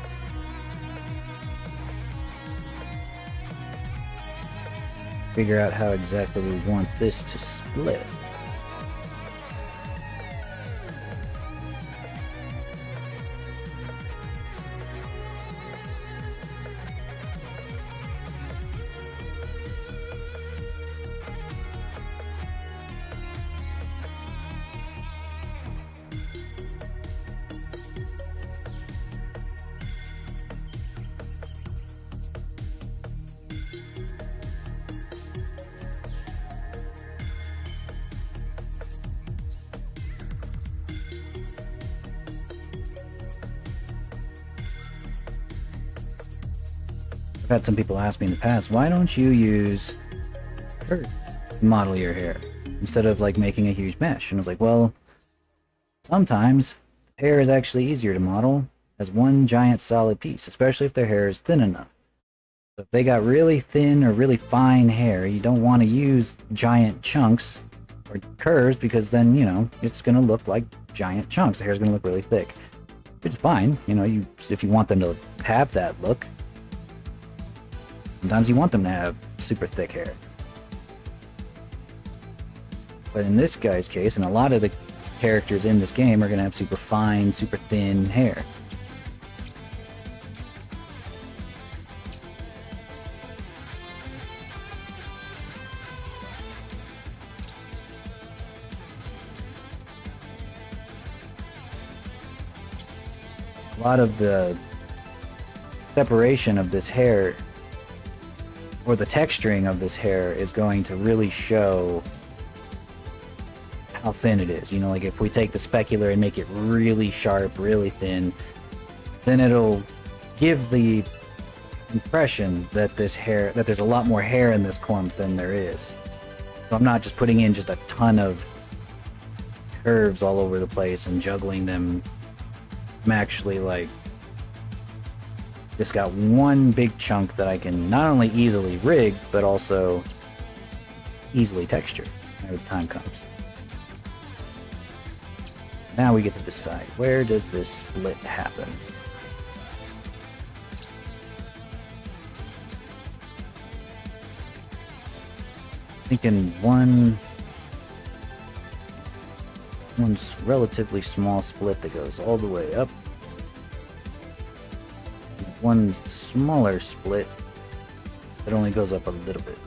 figure out how exactly we want this to split. I've had some people ask me in the past, why don't you use curves to model your hair instead of like making a huge mesh? And I was like, well, sometimes hair is actually easier to model as one giant solid piece, especially if their hair is thin enough. So if they got really thin or really fine hair, you don't want to use giant chunks or curves because then, you know, it's going to look like giant chunks. The hair is going to look really thick. Which is fine, you know, if you want them to have that look. Sometimes you want them to have super thick hair. But in this guy's case, and a lot of the characters in this game are going to have super fine, super thin hair. A lot of the separation of this hair, or the texturing of this hair, is going to really show how thin it is. You know, like if we take the specular and make it really sharp, really thin, then it'll give the impression that there's a lot more hair in this clump than there is. So I'm not just putting in just a ton of curves all over the place and juggling them. I'm actually like just got one big chunk that I can not only easily rig, but also easily texture whenever the time comes. Now we get to decide, where does this split happen? Thinking one's relatively small split that goes all the way up. One smaller split that only goes up a little bit.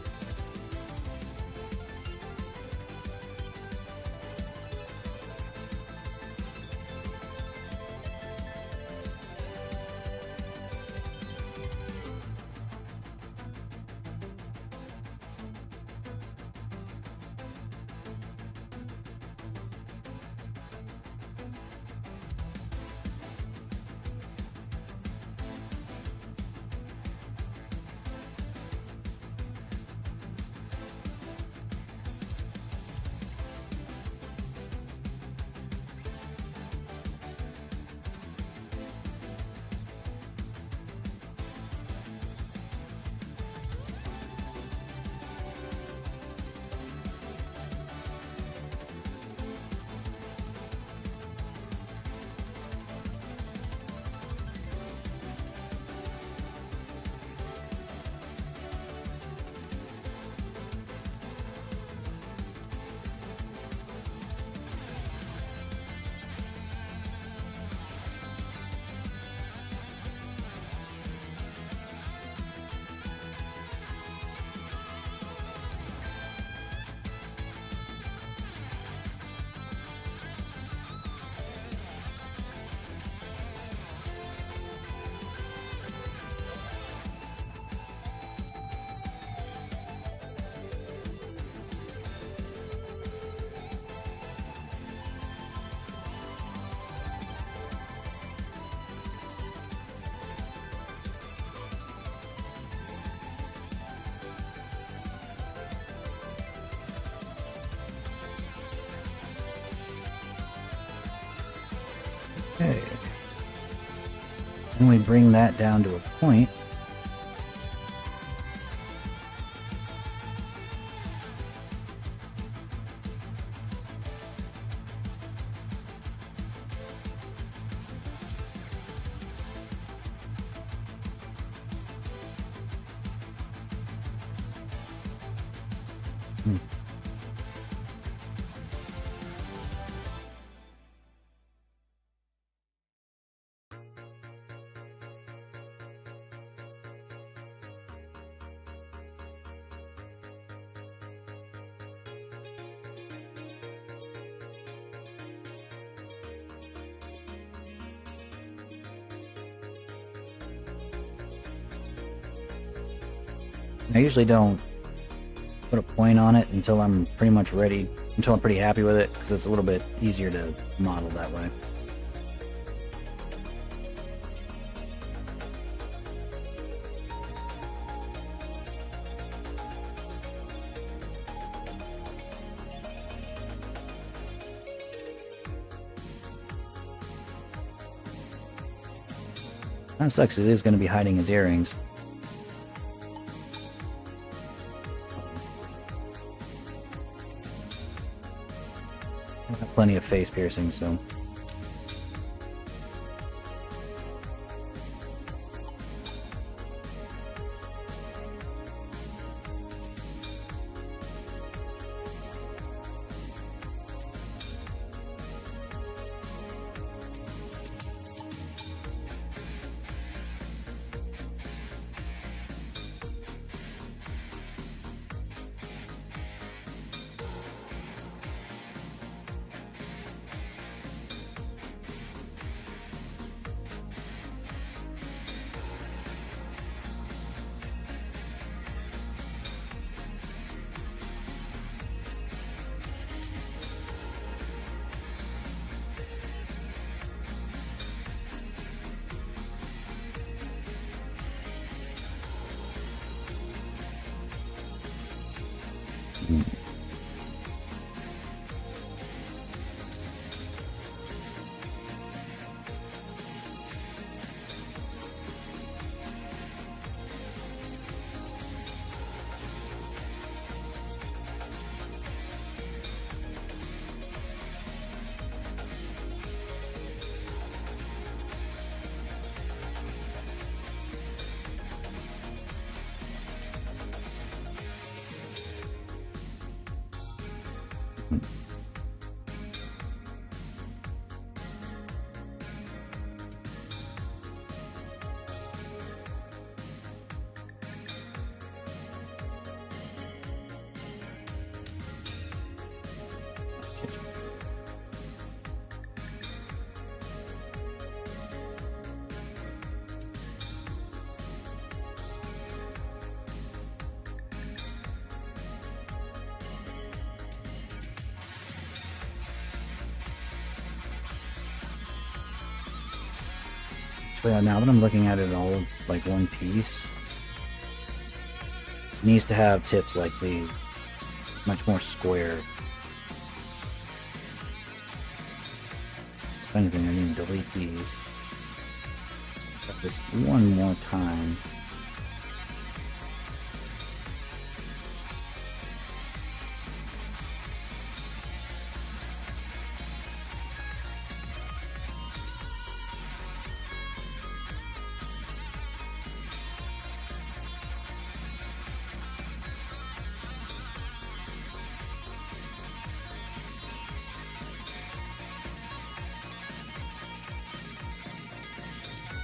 Okay. And we bring that down to a point. I usually don't put a point on it until I'm pretty much ready, until I'm pretty happy with it, because it's a little bit easier to model that way. Kind of sucks, it is going to be hiding his earrings. I have plenty of face piercings, so... So yeah, now that I'm looking at it all like one piece, it needs to have tips like these, much more square. If anything, I need to delete these. Got this one more time.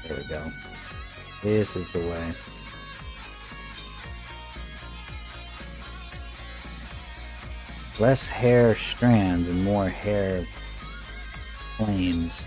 There we go. This is the way. Less hair strands and more hair planes.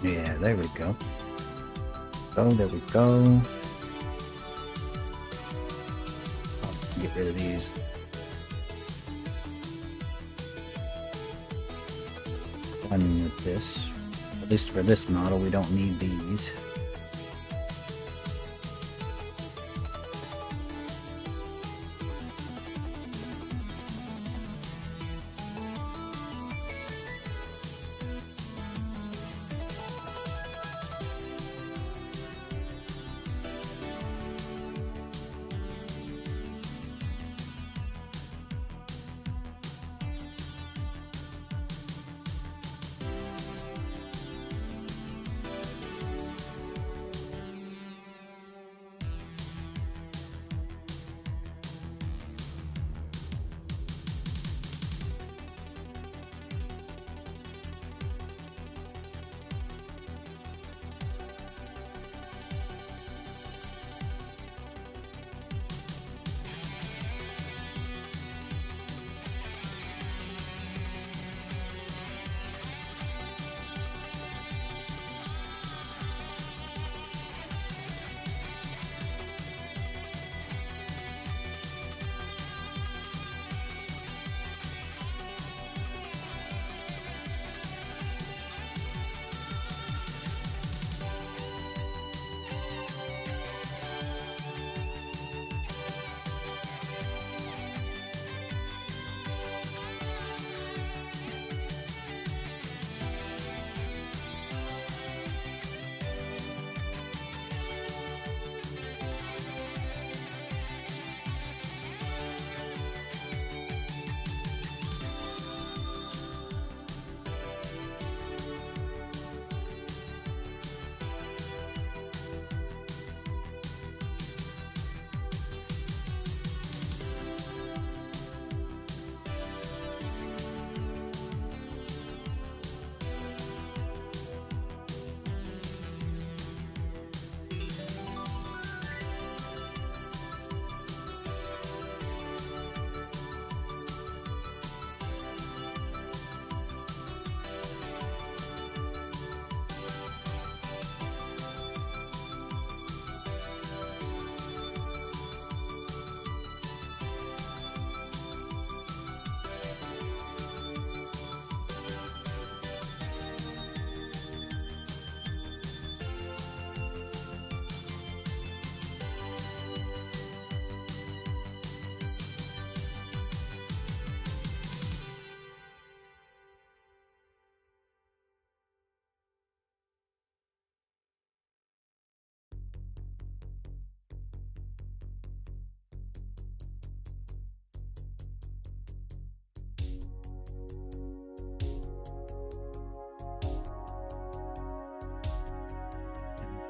Yeah, there we go. Oh, there we go. I'll get rid of these. Done with this. At least for this model, we don't need these.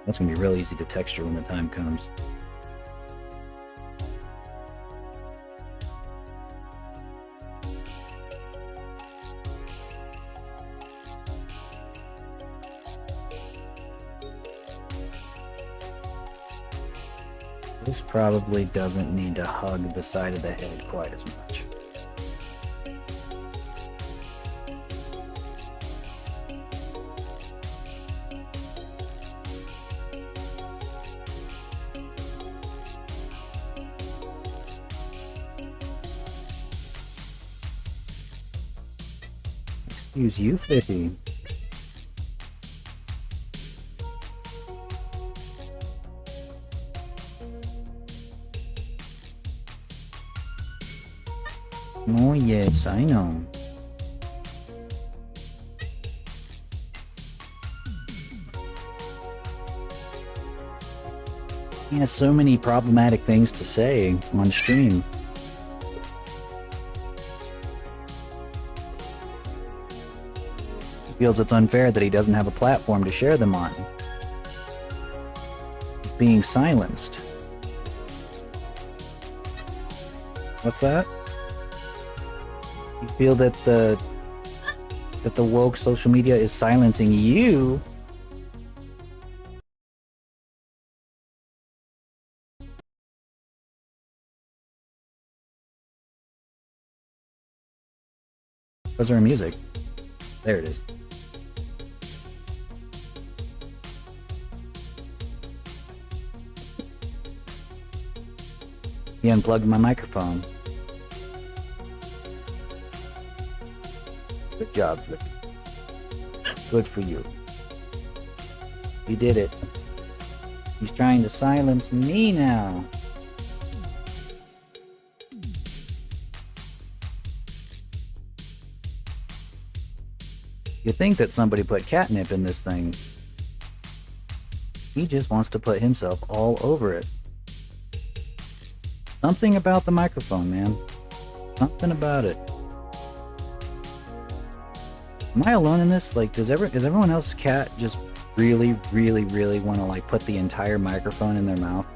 That's gonna be real easy to texture when the time comes. This probably doesn't need to hug the side of the head quite as much. Excuse you, Flippy. Oh yes, I know. He has so many problematic things to say on stream. He feels it's unfair that he doesn't have a platform to share them on. He's being silenced. What's that? You feel that the woke social media is silencing you? Where's our music? There it is. He unplugged my microphone. Good job, Flippy. Good for you. You did it. He's trying to silence me now. You think that somebody put catnip in this thing. He just wants to put himself all over it. Something about the microphone, man. Something about it. Am I alone in this? Like, is everyone else's cat just really want to like put the entire microphone in their mouth?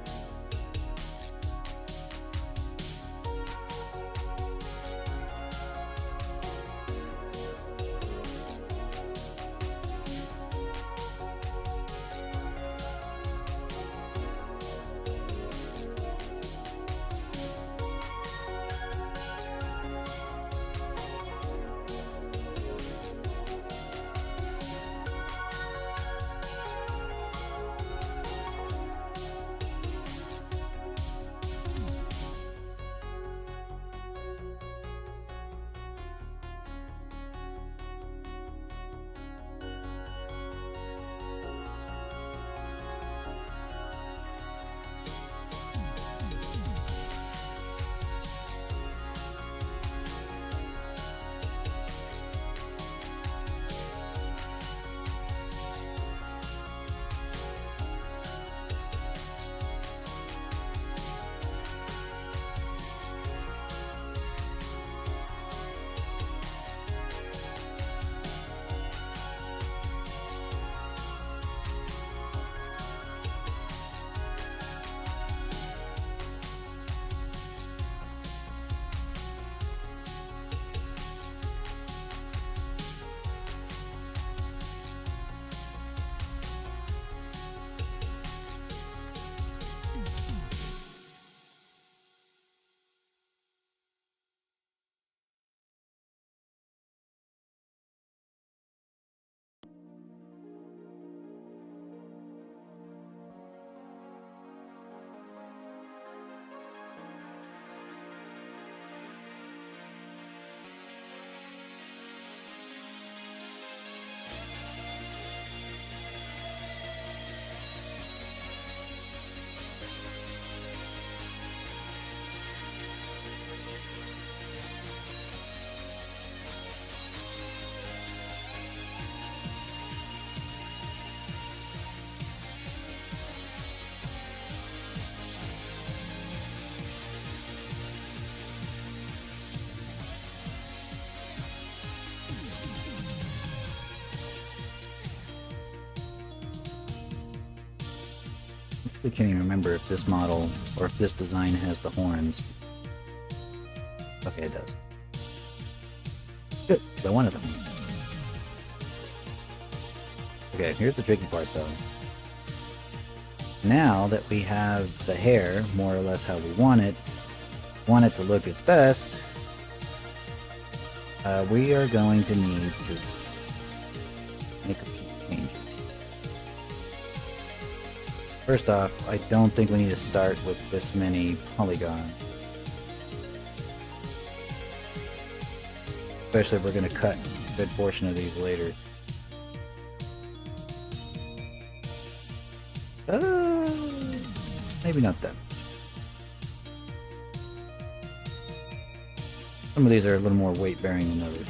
I can't even remember if this model or if this design has the horns. Okay, it does. Good, I wanted them. Okay, here's the tricky part though. Now that we have the hair more or less how we want it to look its best, we are going to need to make a few changes here. First off, I don't think we need to start with this many polygons. Especially if we're going to cut a good portion of these later. Maybe not that. Some of these are a little more weight-bearing than others.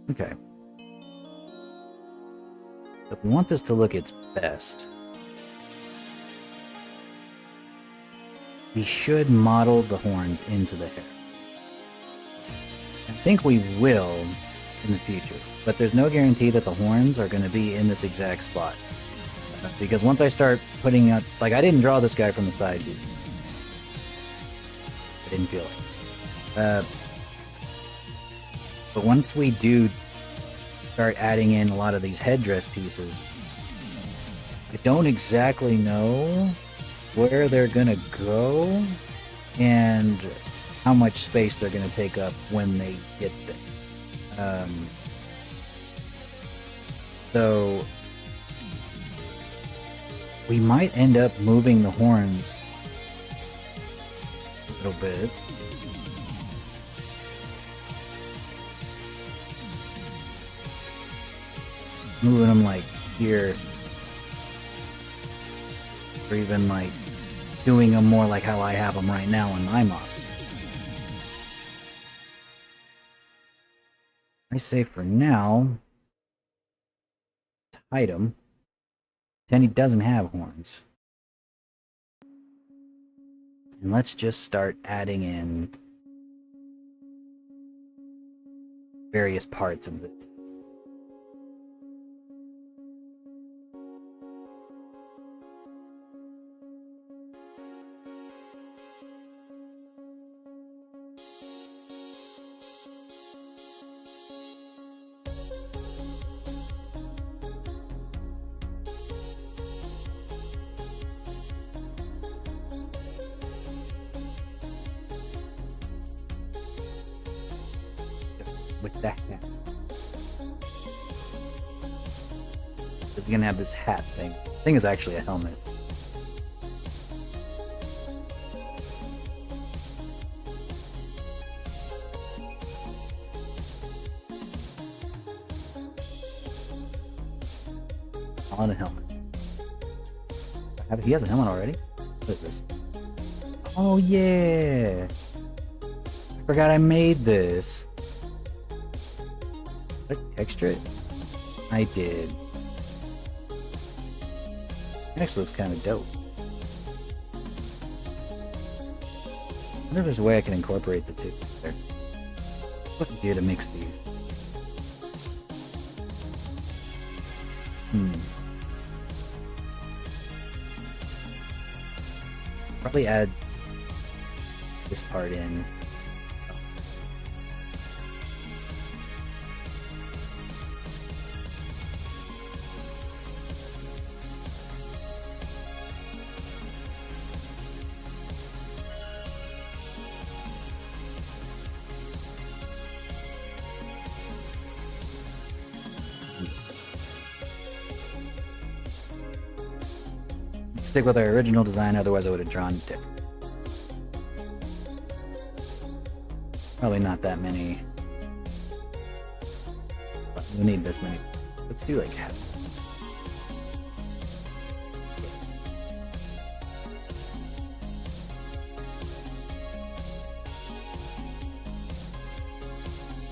Okay. If we want this to look its best, we should model the horns into the hair. I think we will in the future, but there's no guarantee that the horns are going to be in this exact spot. Because once I start putting out, like I didn't draw this guy from the side view. I didn't feel it. But once we do start adding in a lot of these headdress pieces, I don't exactly know where they're gonna go and how much space they're gonna take up when they get there. So we might end up moving the horns a little bit. Moving them like here. Or even like doing them more like how I have them right now in my mod. I say for now, let's hide him. Then he doesn't have horns. And let's just start adding in various parts of this. With that hat. Because you're gonna have this hat thing. The thing is actually a helmet. On a helmet. He has a helmet already? What is this? Oh yeah! I forgot I made this. Did I texture it? I did. It actually looks kind of dope. I wonder if there's a way I can incorporate the two there. What can I do to mix these? Probably add this part in. Stick with our original design, otherwise I would have drawn different. Probably not that many. But we need this many. Let's do like half.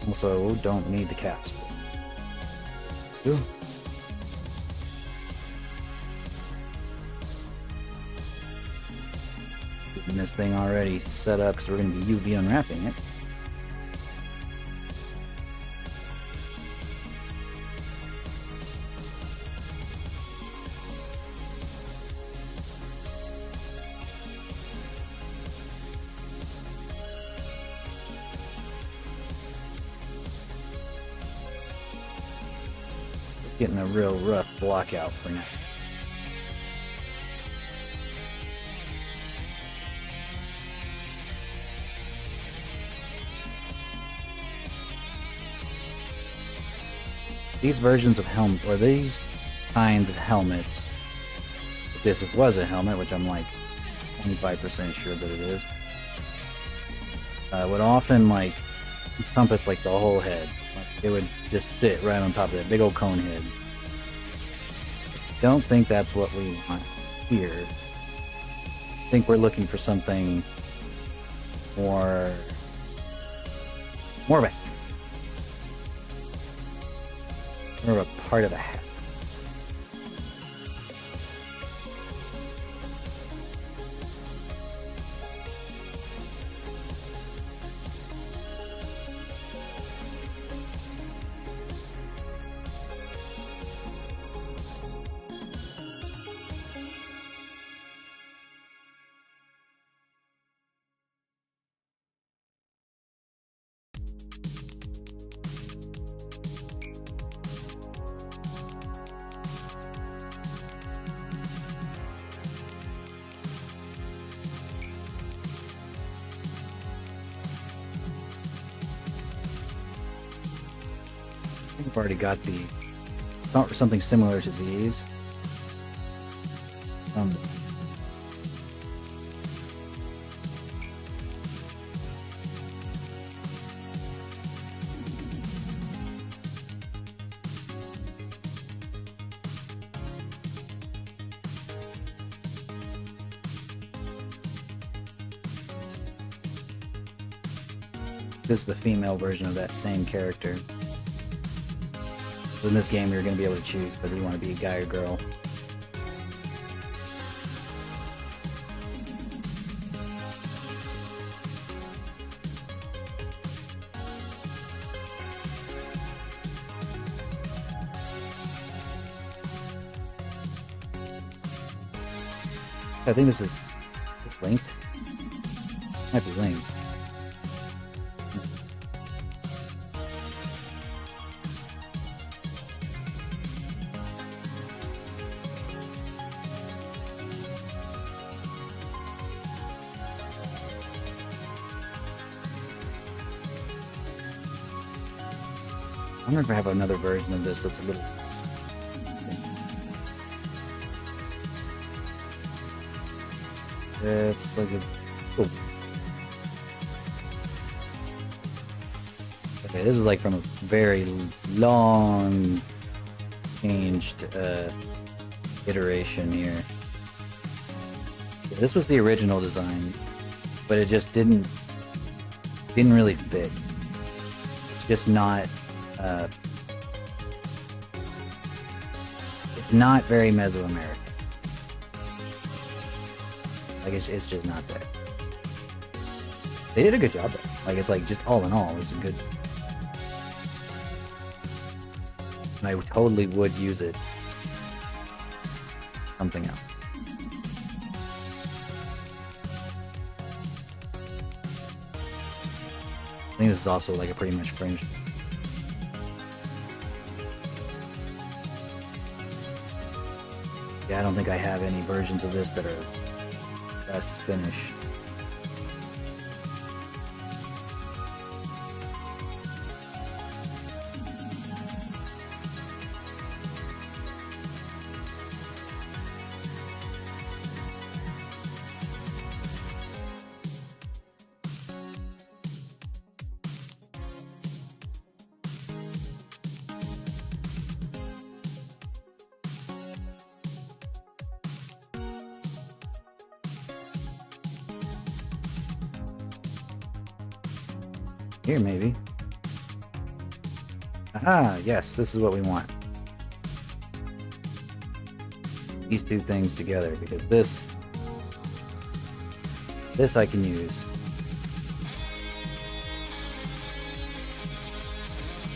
Also, don't need the caps. Ooh. Getting this thing already set up because we're going to be UV unwrapping it. It's getting a real rough block out for now. These versions of helmet, or these kinds of helmets, if this was a helmet, which I'm like 25% sure that it is, would often like encompass like the whole head. Like, it would just sit right on top of that big old cone head. Don't think that's what we want here. I think we're looking for something more of a part of the hat. think I've already got something similar to these. This is the female version of that same character. So in this game, you're going to be able to choose whether you want to be a guy or girl. I think this is linked. Might be linked. I wonder if I have another version of this that's a little... It's like a... Oh. Okay, this is like from a very long changed iteration here. This was the original design, but it just didn't really fit. It's just not... it's not very Mesoamerican. Like, it's just not there. They did a good job though. Like, it's like, just all in all, it's a good... And I totally would use it. Something else. I think this is also like a pretty much fringe. Yeah, I don't think I have any versions of this that are less finished. Here, maybe. Aha, yes, this is what we want. These two things together, because this I can use.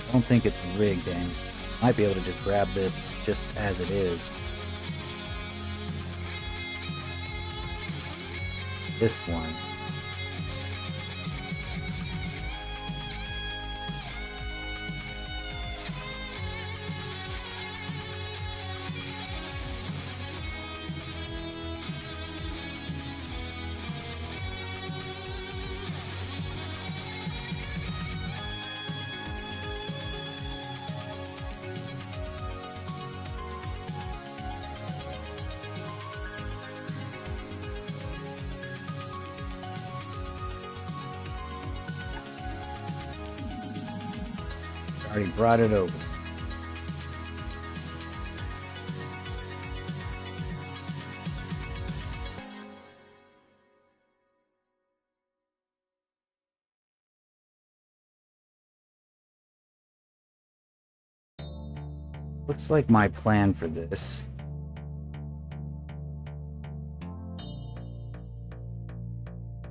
I don't think it's rigged, and might be able to just grab this just as it is. This one. Already brought it over. Looks like my plan for this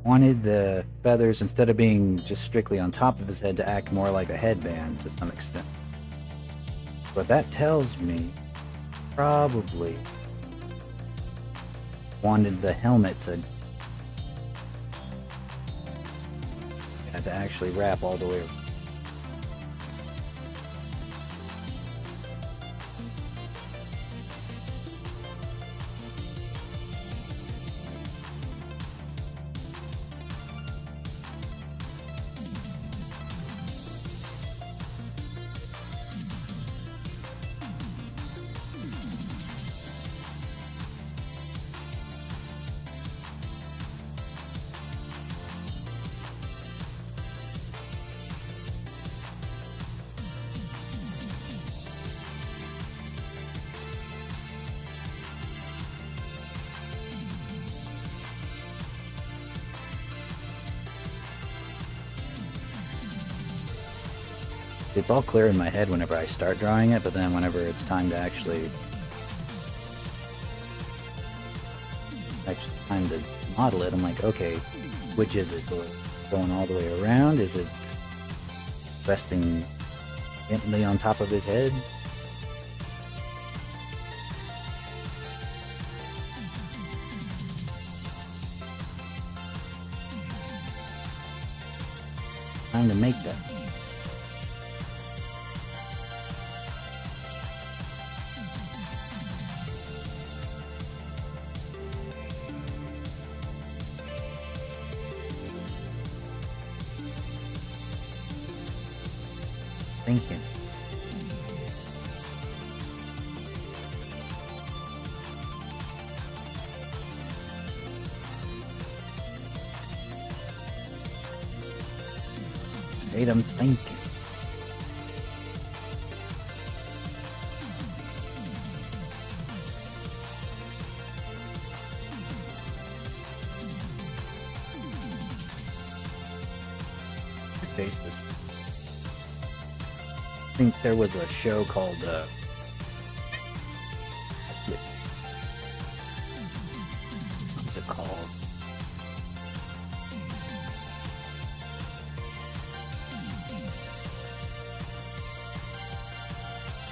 wanted the feathers, instead of being just strictly on top of his head, to act more like a headband to some extent. But that tells me probably wanted the helmet to actually wrap all the way around. it's all clear in my head whenever I start drawing it, but then whenever it's time to actually time to model it, I'm like, okay, which is it? Going all the way around? Is it resting gently on top of his head? Time to make that. Thinking. Made him thinking. Face this. I think there was a show called what's it called?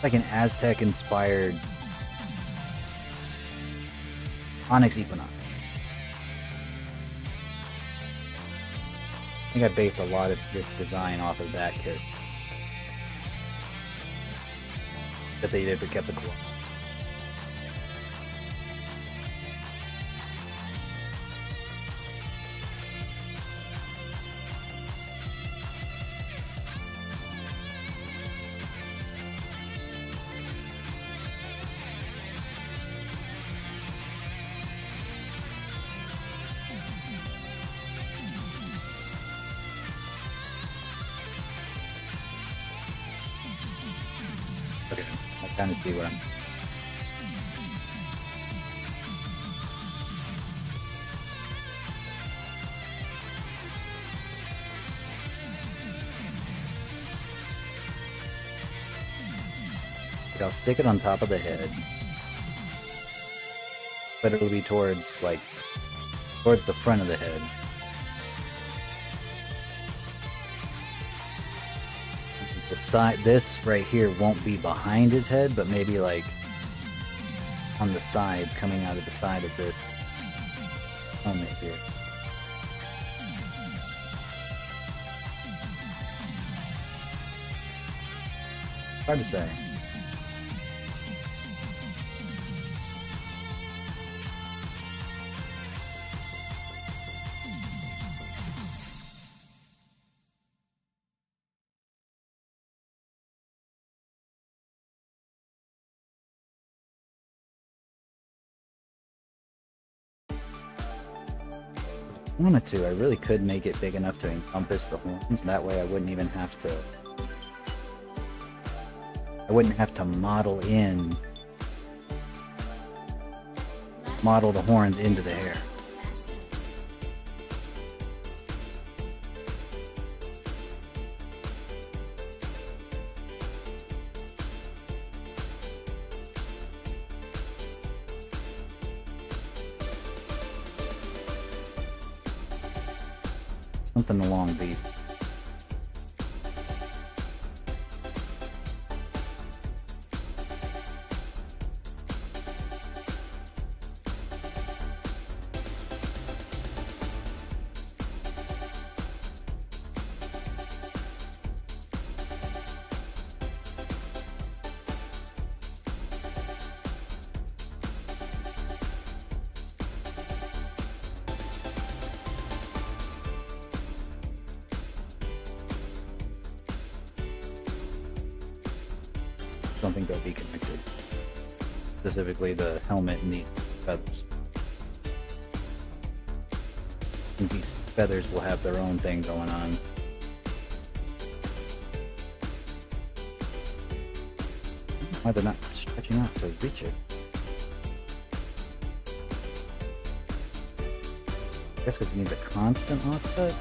Like an Aztec inspired Onyx Equinox. I think I based a lot of this design off of that kit that they did for Quetzalcoatl. Okay, I kind of see what I'm... I'll stick it on top of the head, but it'll be towards, like, towards the front of the head. The side, this right here won't be behind his head, but maybe like on the sides, coming out of the side of this helmet here. Hard to say. If I wanted to, I really could make it big enough to encompass the horns, and that way I wouldn't even have to... I wouldn't have to model the horns into the hair. Something along these. Don't think they'll be connected. Specifically the helmet and these feathers. I think these feathers will have their own thing going on. Why they're not stretching out to reach it. I guess because it needs a constant offset.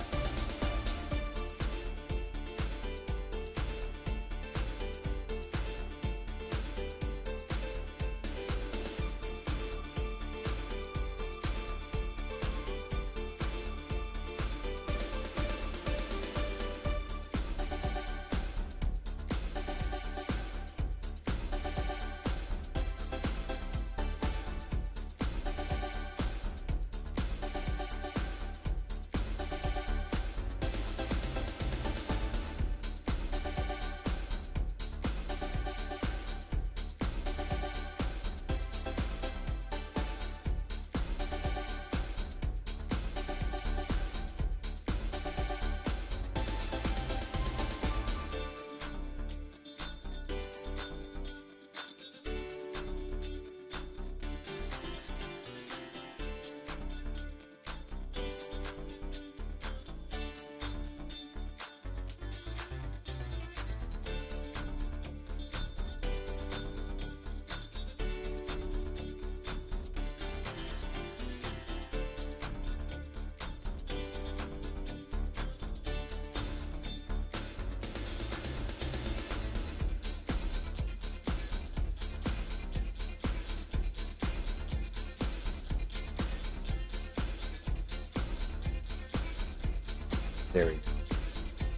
There we go.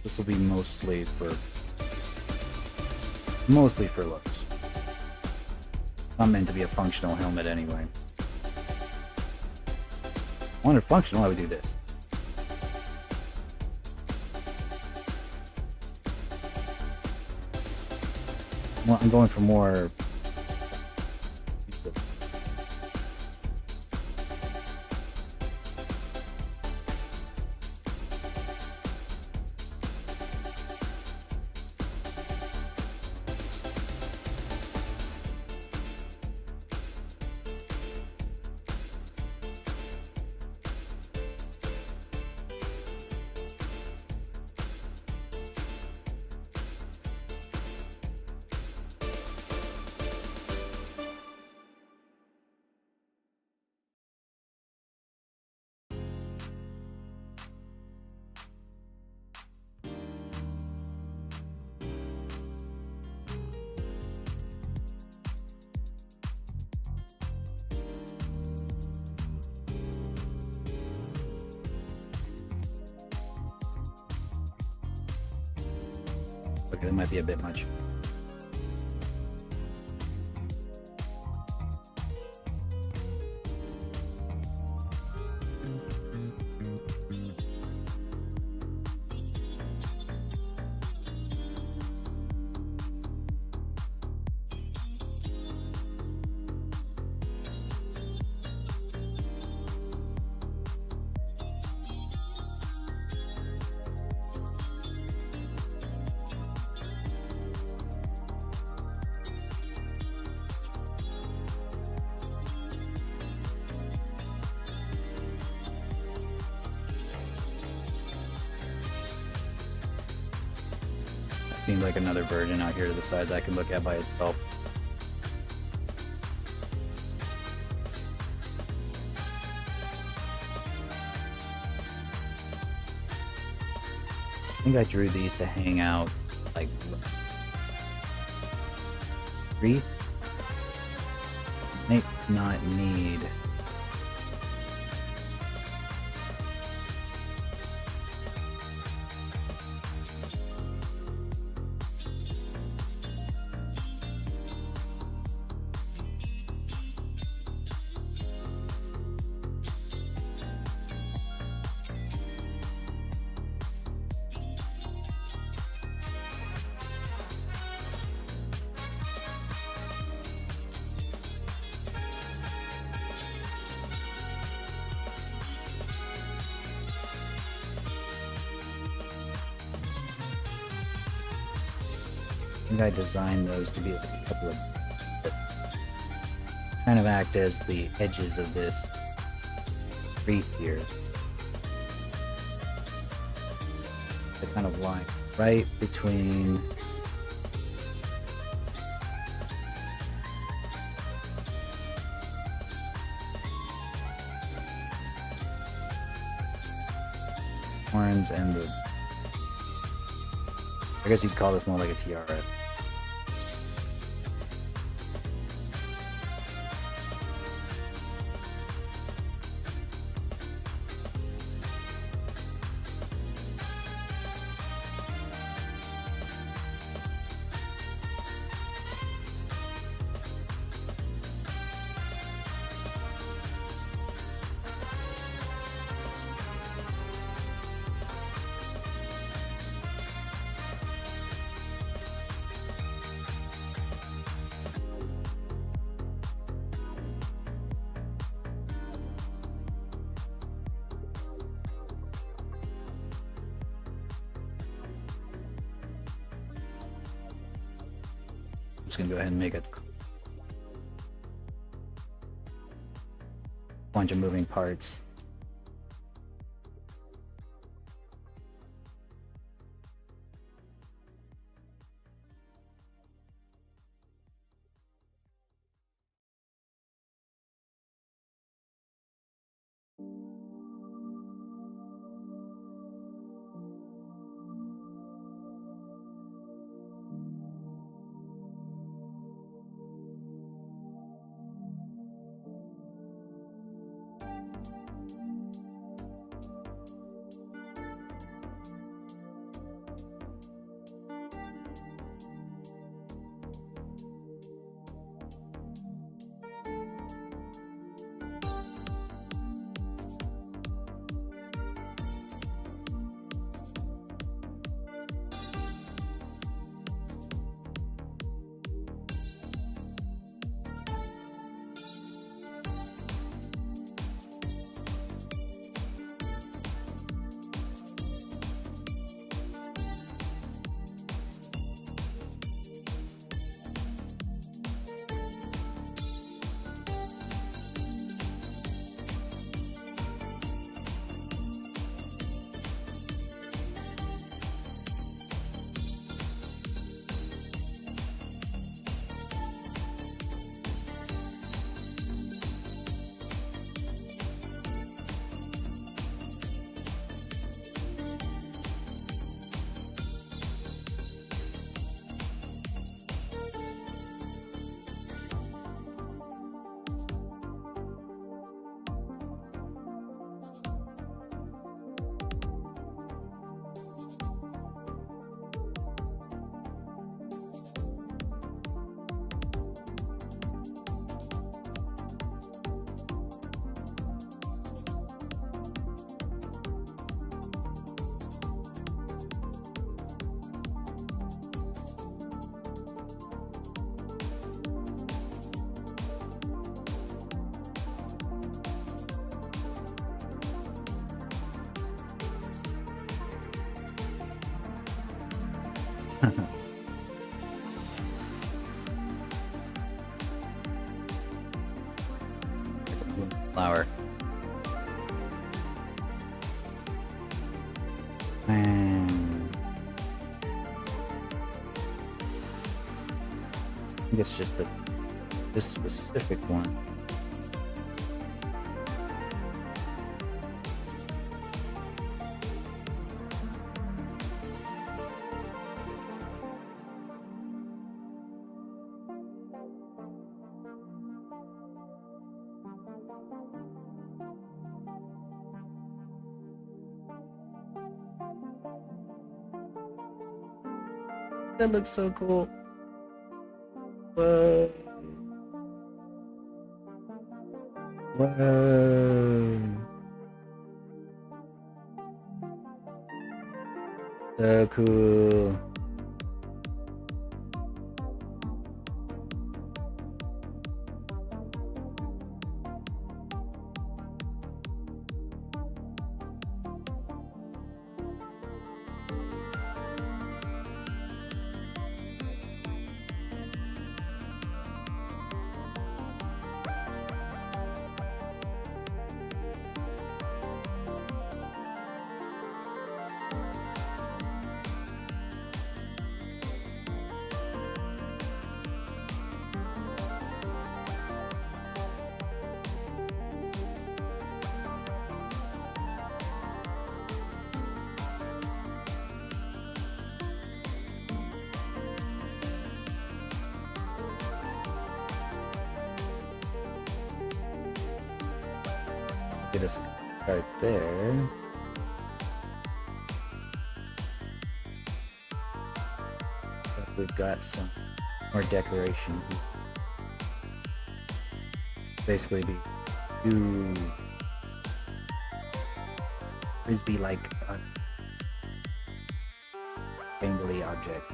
This will be mostly for looks. Not meant to be a functional helmet anyway. If I wanted functional, I would do this. Well, I'm going for more. Okay, that might be a bit much. Seems like another version out here to the side that I can look at by itself. I think I drew these to hang out like wreath. May not need. I think I designed those to be a couple of that kind of act as the edges of this wreath here. The kind of line right between horns and the, I guess you'd call this more like a tiara. I'm just gonna go ahead and make a bunch of moving parts. Flower. And I think it's just this specific one. That looks so cool. Whoa. Whoa. So cool. Get us right there. We've got some more decoration. Basically, be two frisbee-like angly object.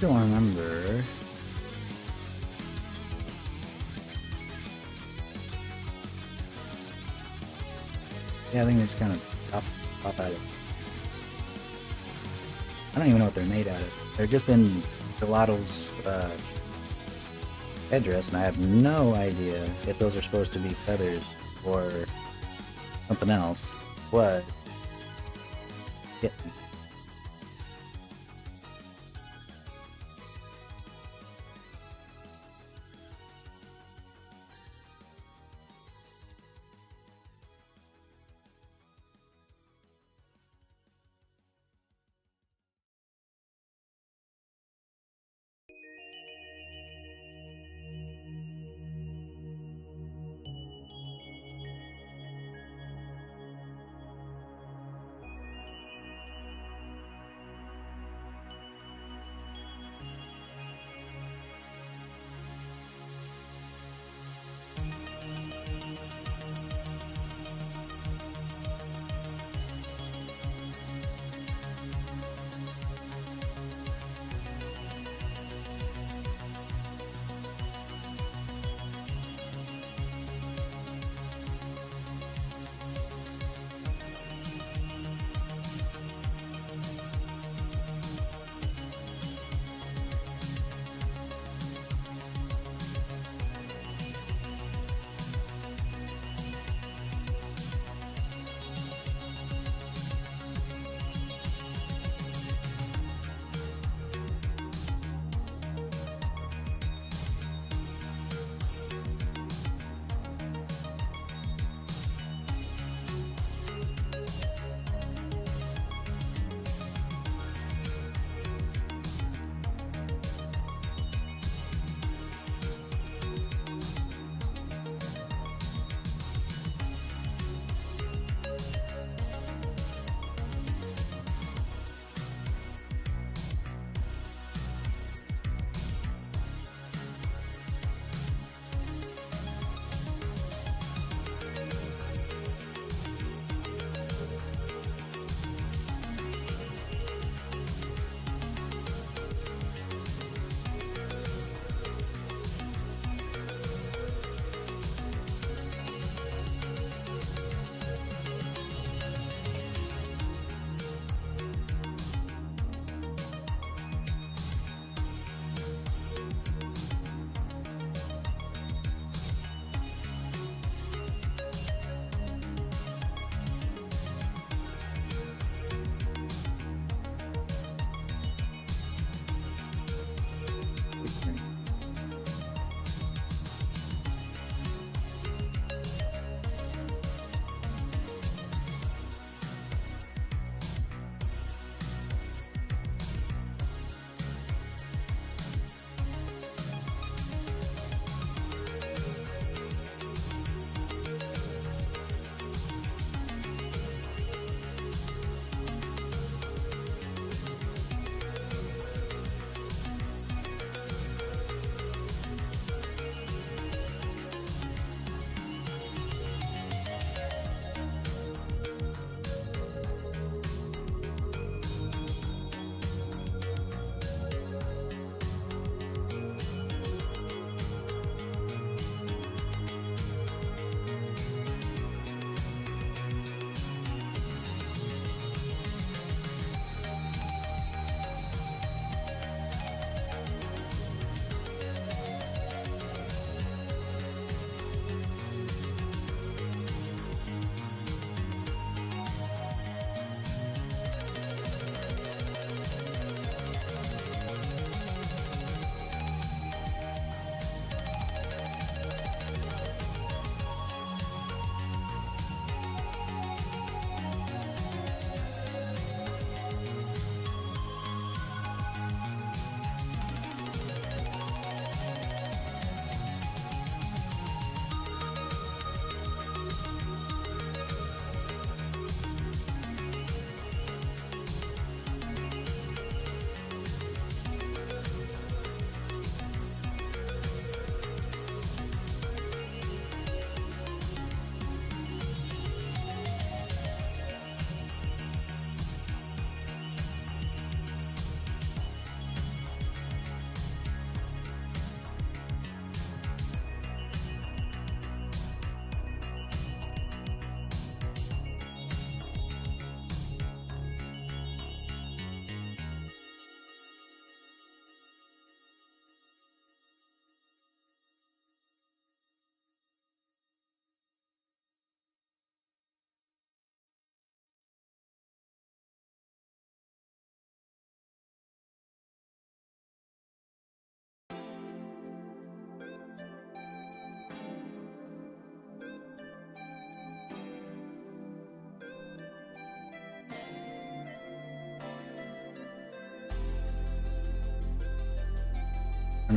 don't remember. Yeah, I think they just kind of pop out of it. I don't even know what they're made out of. They're just in Gelato's headdress, and I have no idea if those are supposed to be feathers or something else. What? Yeah.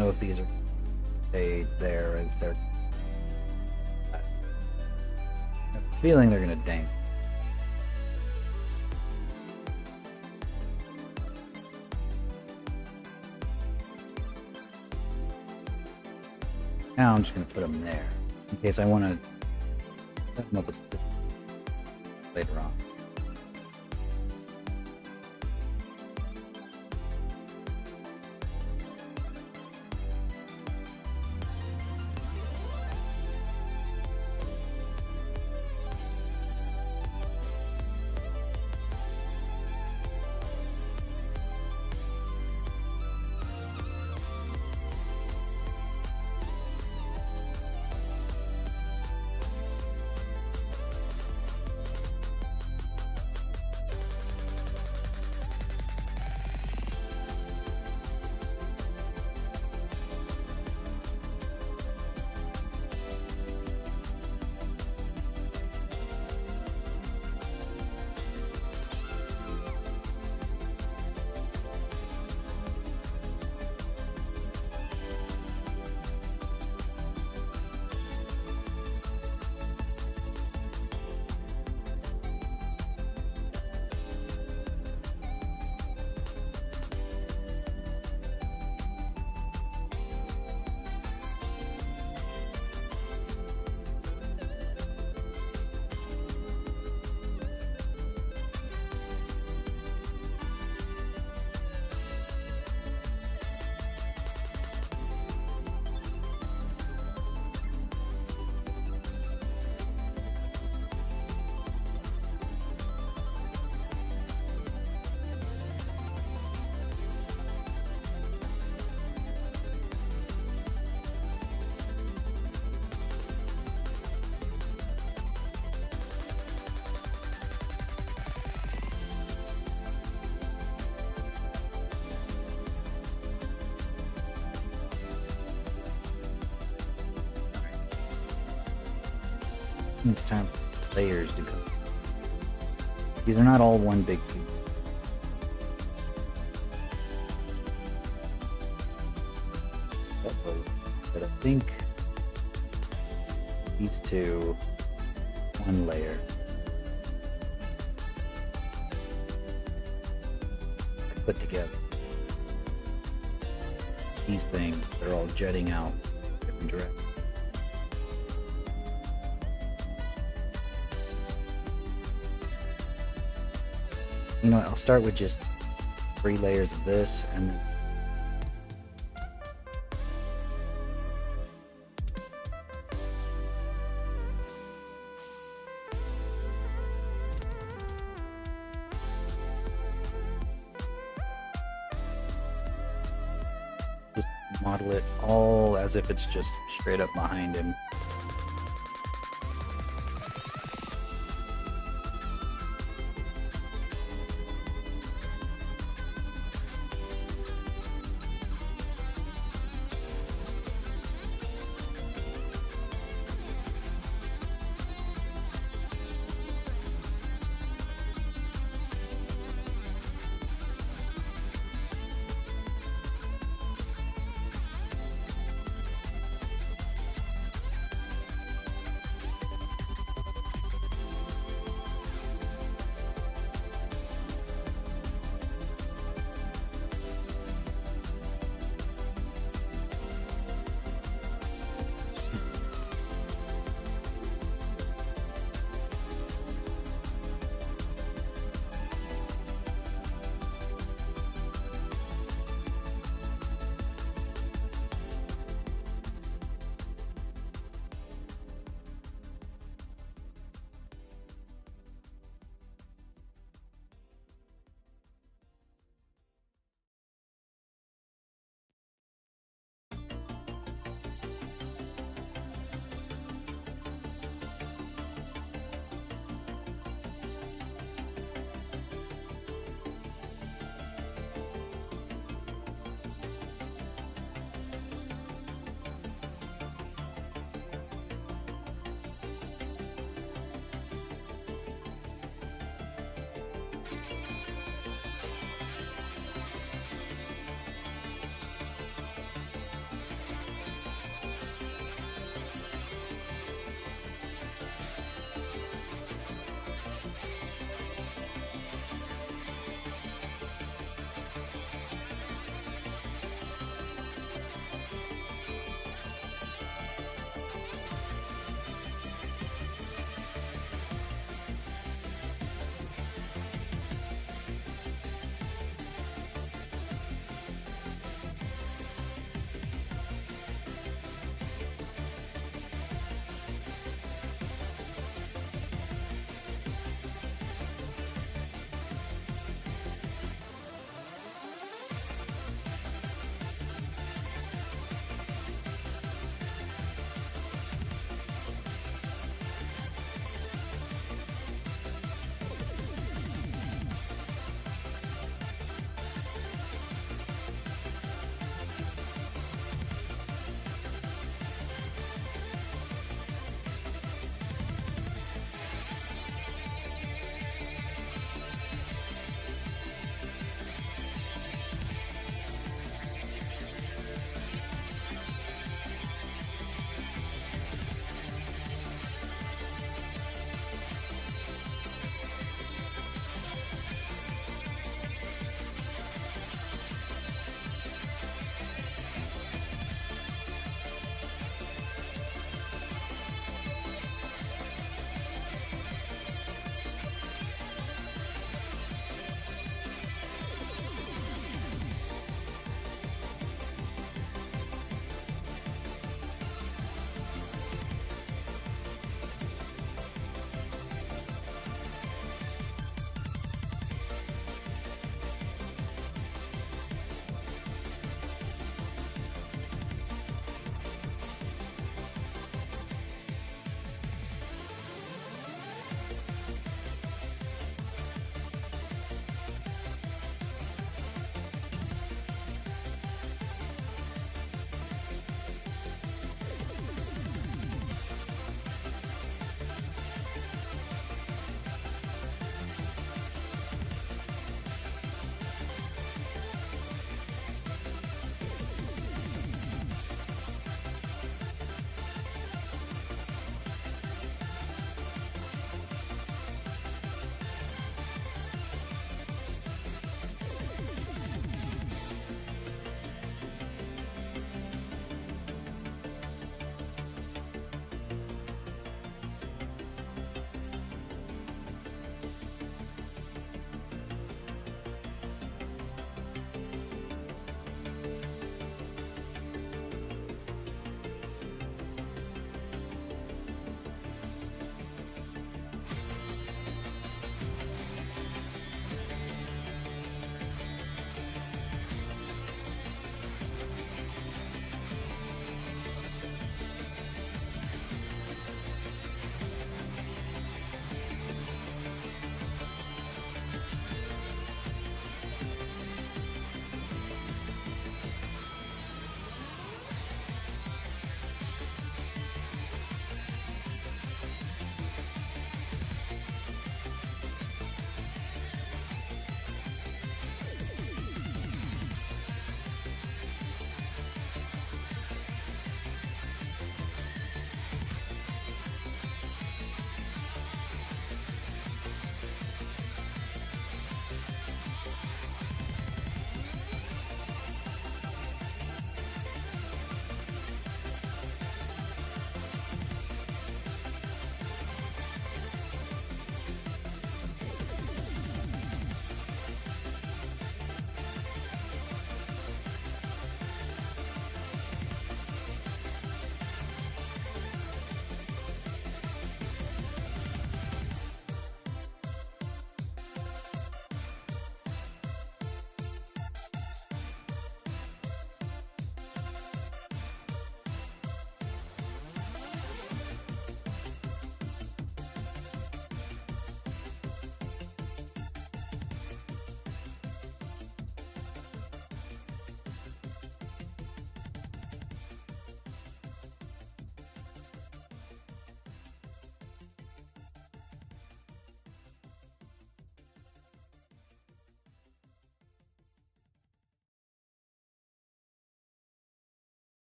know if these are stay there, if they're... I have a feeling they're gonna dangle. Now I'm just going to put them there, in case I want to set them up with later on. It's time for layers to go. These are not all one big piece. But I think these two, one layer. Put together. These things, they're all jetting out different directions. You know what, I'll start with just 3 layers of this and then just model it all as if it's just straight up behind him.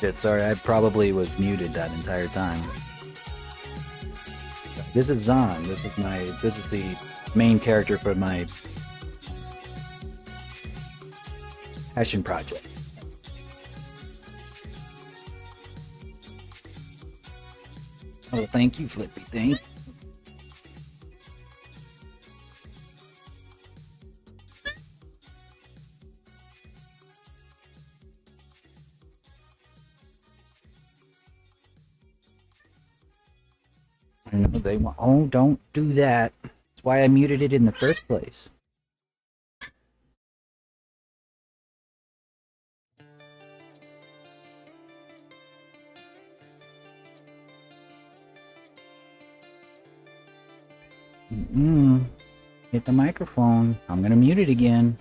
Shit, sorry, I probably was muted that entire time. This is Zahn. This is the main character for my passion project. Oh, thank you, Flippy. Thank you. I know they want. Oh, don't do that. That's why I muted it in the first place. Hit the microphone. I'm gonna mute it again.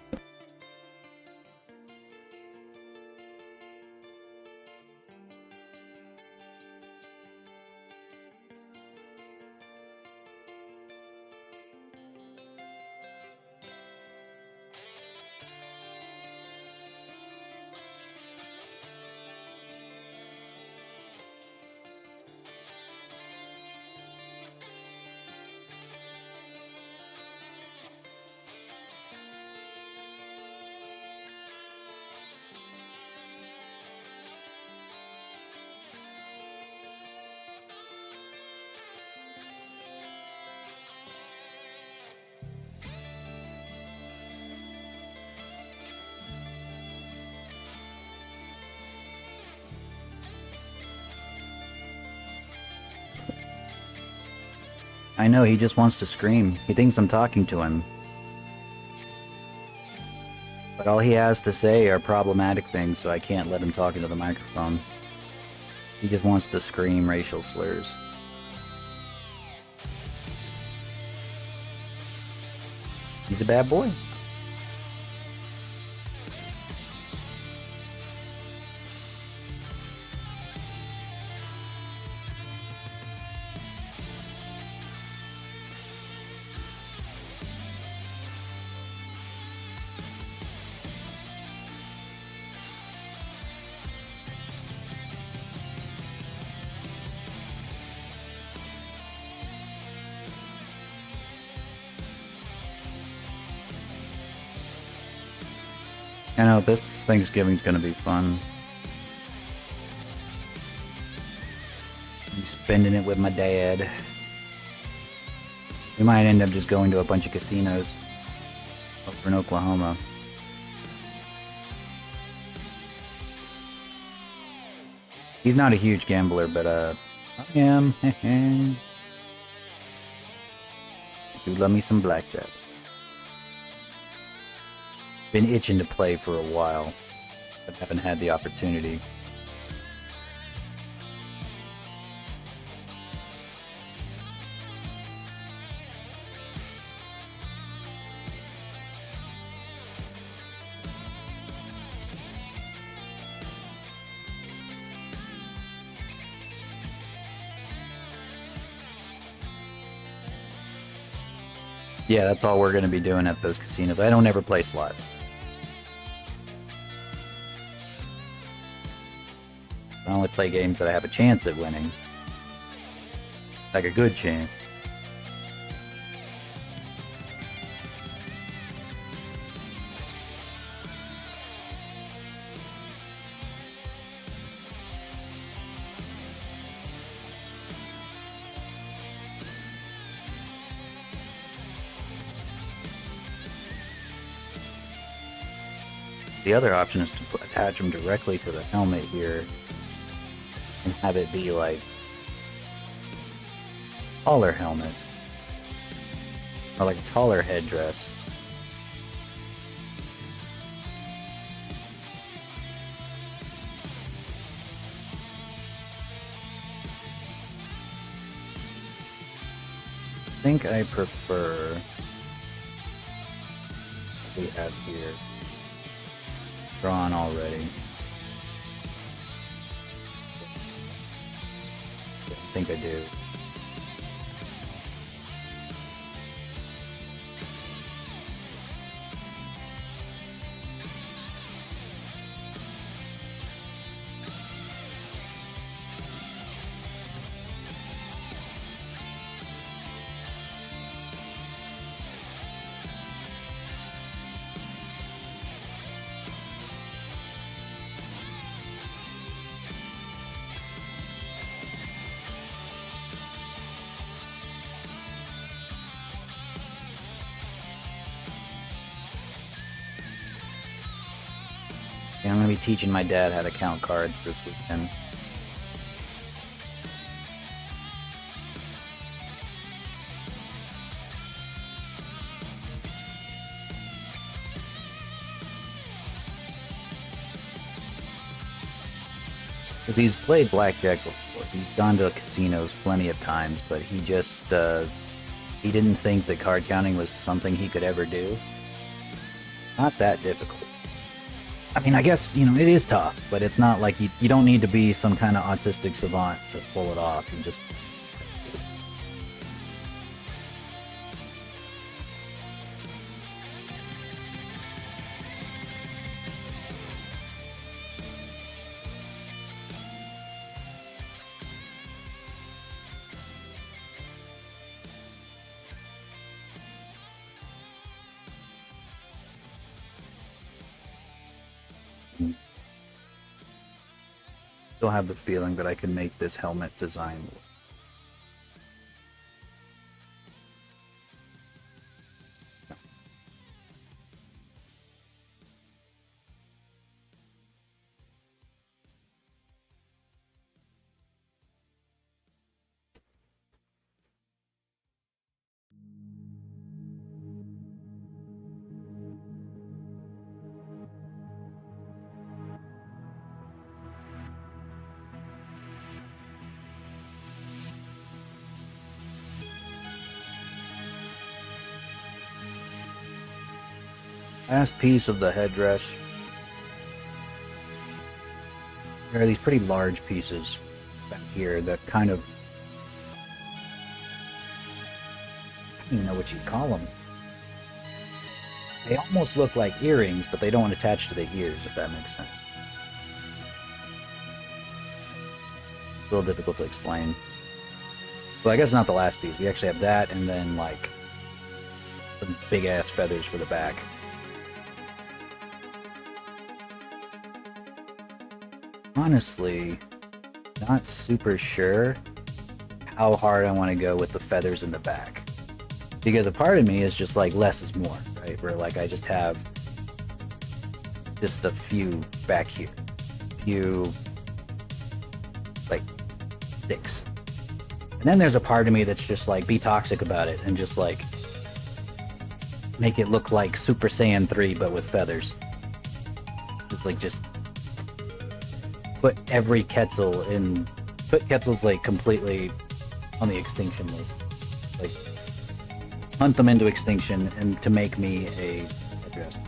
I know, he just wants to scream. He thinks I'm talking to him. But all he has to say are problematic things, so I can't let him talk into the microphone. He just wants to scream racial slurs. He's a bad boy. I know, this Thanksgiving's gonna be fun. I'm spending it with my dad. We might end up just going to a bunch of casinos over in Oklahoma. He's not a huge gambler, but I am. I do love me some blackjack. Been itching to play for a while, but haven't had the opportunity. Yeah, that's all we're going to be doing at those casinos. I don't ever play slots. I only play games that I have a chance at winning. Like a good chance. The other option is to attach them directly to the helmet here and have it be like taller helmet or like a taller headdress. I think I prefer what we have here drawn already. I think I do. Yeah, I'm gonna be teaching my dad how to count cards this weekend. Because he's played blackjack before. He's gone to casinos plenty of times, but he just, he didn't think that card counting was something he could ever do. Not that difficult. I mean, I guess, you know, it is tough, but it's not like you don't need to be some kind of autistic savant to pull it off. You just... Still have the feeling that I can make this helmet design work. Last piece of the headdress. There are these pretty large pieces back here that kind of... I don't even know what you'd call them. They almost look like earrings, but they don't attach to the ears, if that makes sense. It's a little difficult to explain. Well, I guess not the last piece. We actually have that, and then, like, some big-ass feathers for the back. Honestly, not super sure how hard I want to go with the feathers in the back. Because a part of me is just like, less is more, right? Where, like, I just have just a few back here. A few, like, sticks. And then there's a part of me that's just like, be toxic about it and just like make it look like Super Saiyan 3 but with feathers. It's like, just put every Quetzal in, put Quetzals like completely on the extinction list. Like, hunt them into extinction and to make me a address.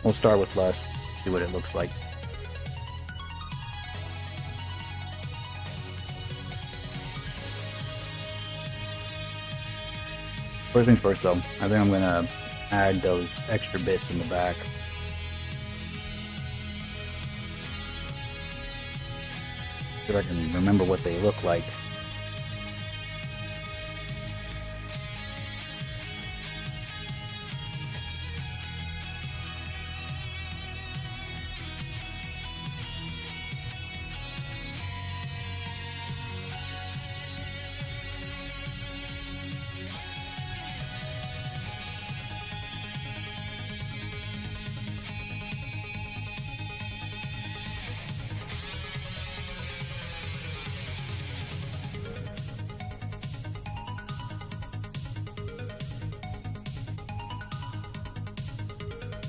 We'll start with less, see what it looks like. First things first, though. I think I'm gonna add those extra bits in the back. See if I can remember what they look like.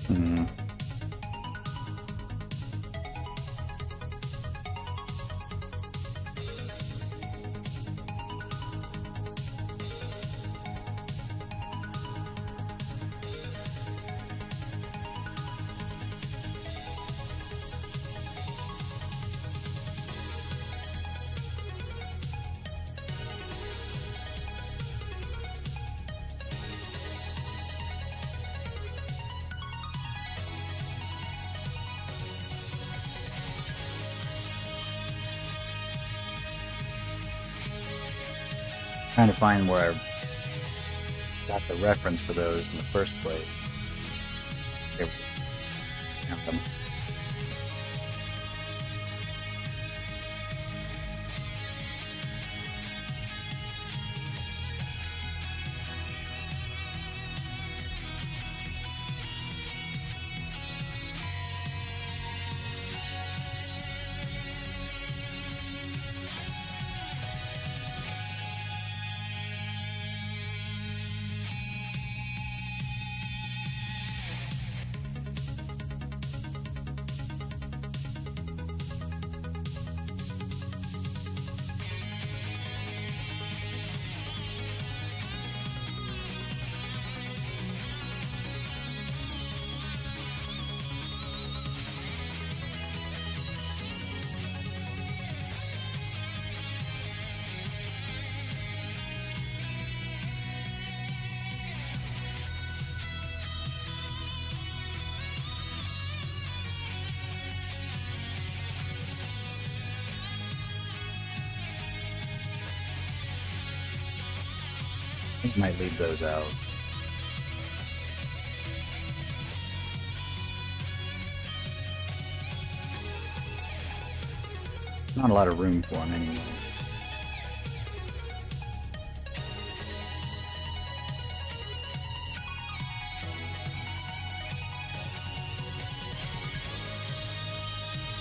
Hmm. Trying to find where I got the reference for those in the first place. There we go. Found them. I think I might leave those out. Not a lot of room for them anymore.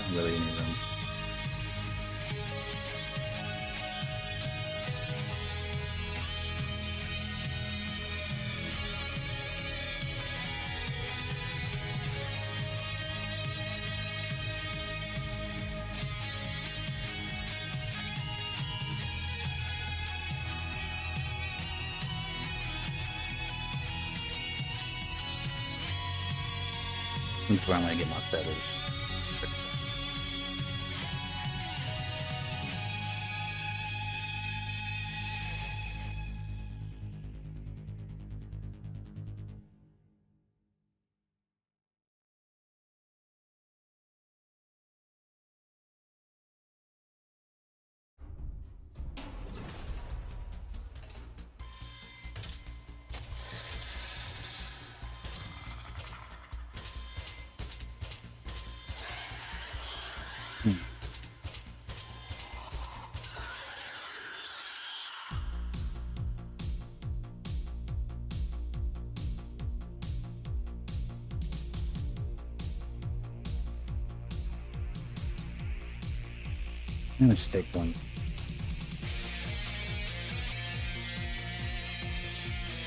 Not really any room. That's where I'm gonna get my feathers. I'm gonna just take one.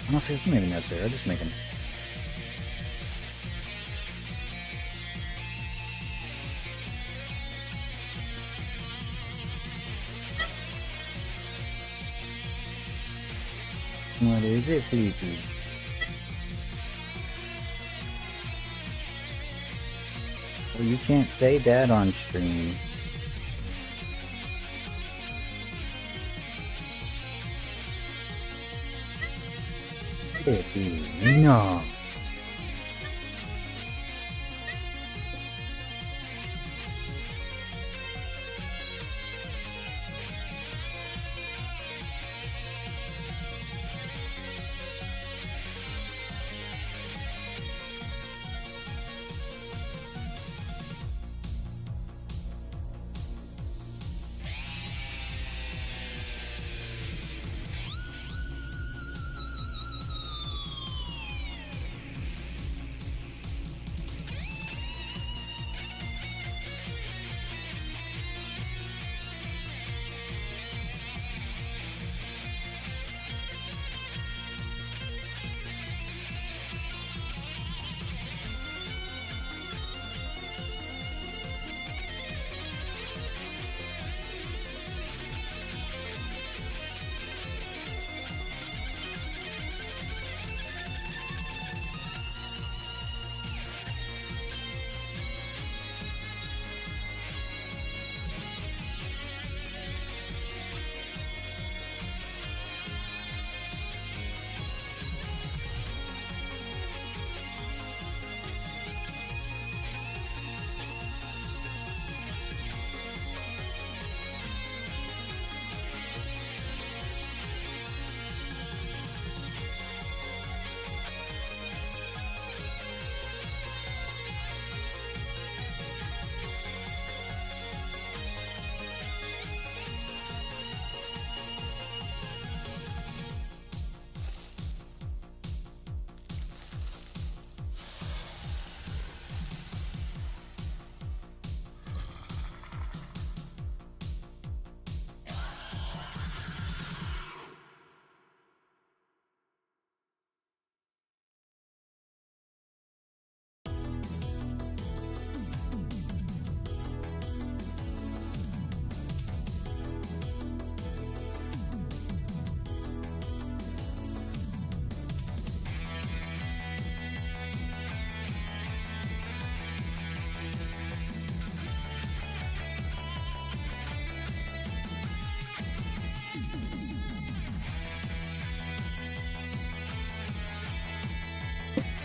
Honestly, it's not even necessary. I'll just make them. What is it, Fleepy? Well, you can't say that on stream. No.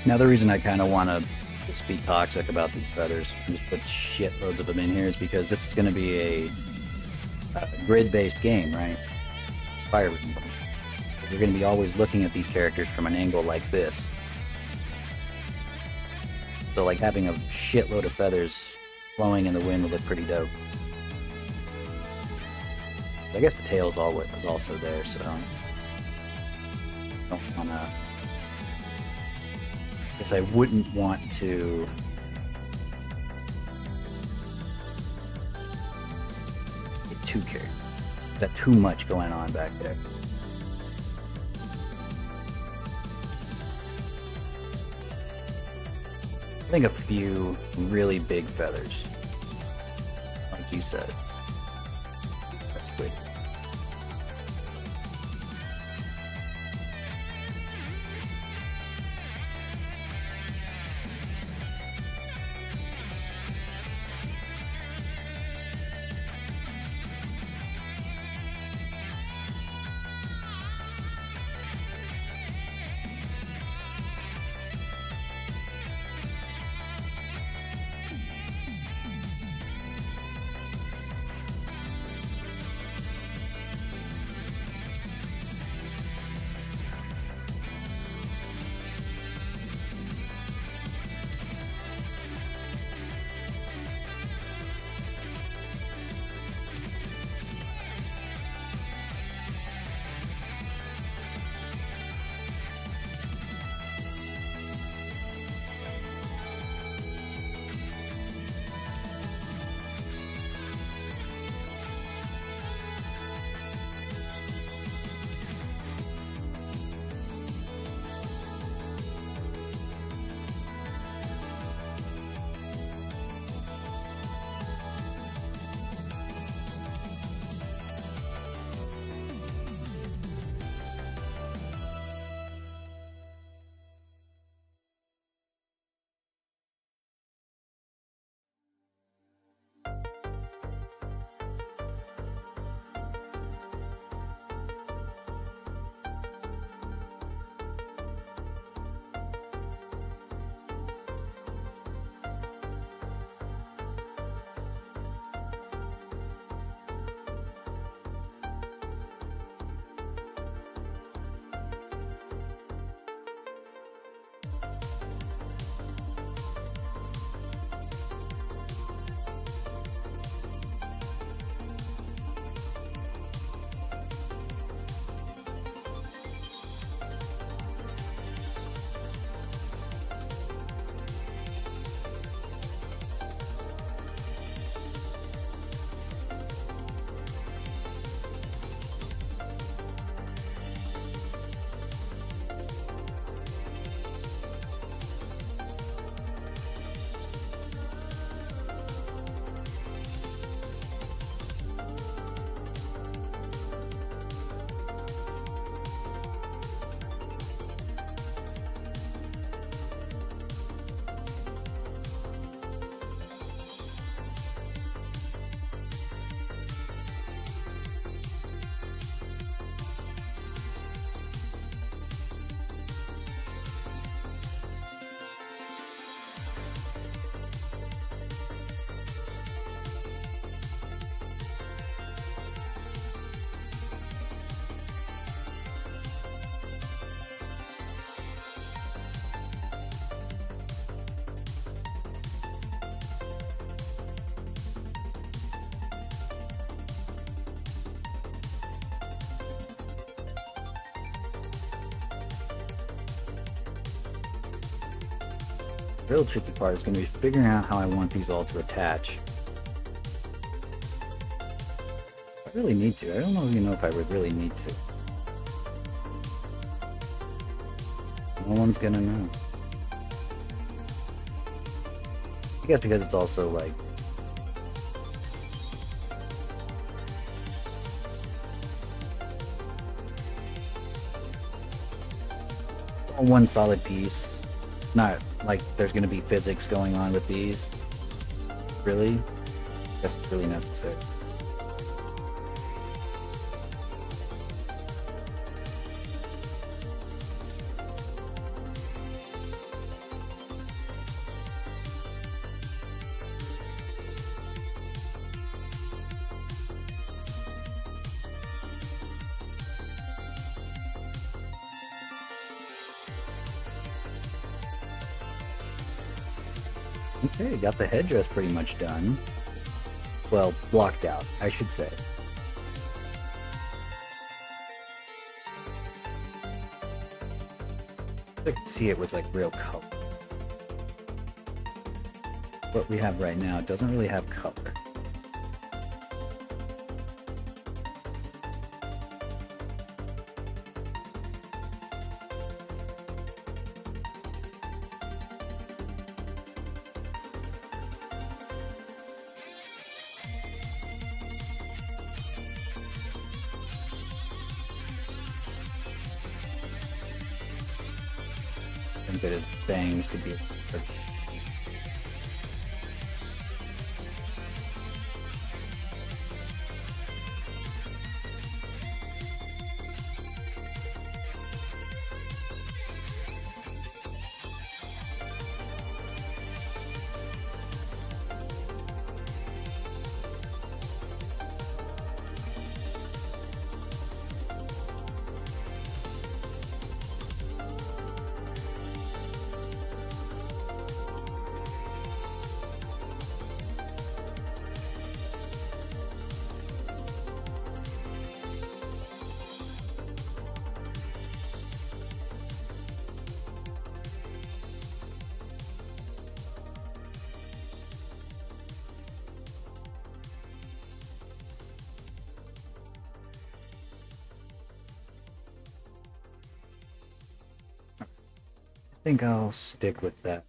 Now, the reason I kind of want to just be toxic about these feathers and just put shitloads of them in here is because this is going to be a grid-based game, right? Fire. You're going to be always looking at these characters from an angle like this. So, like, having a shitload of feathers flowing in the wind would look pretty dope. I guess the tail is also there, so I don't want to. I guess I wouldn't want to get too carried. Is that too much going on back there? I think a few really big feathers, like you said. That's good. The real tricky part is going to be figuring out how I want these all to attach. I really need to. I don't know if I would really need to. No one's gonna know. I guess because it's also like one solid piece. It's not like there's gonna be physics going on with these. Really? I guess it's really necessary. Okay, got the headdress pretty much done. Well, blocked out, I should say. I can see it with like real color. What we have right now doesn't really have color. I think that his bangs could be. I think I'll stick with that.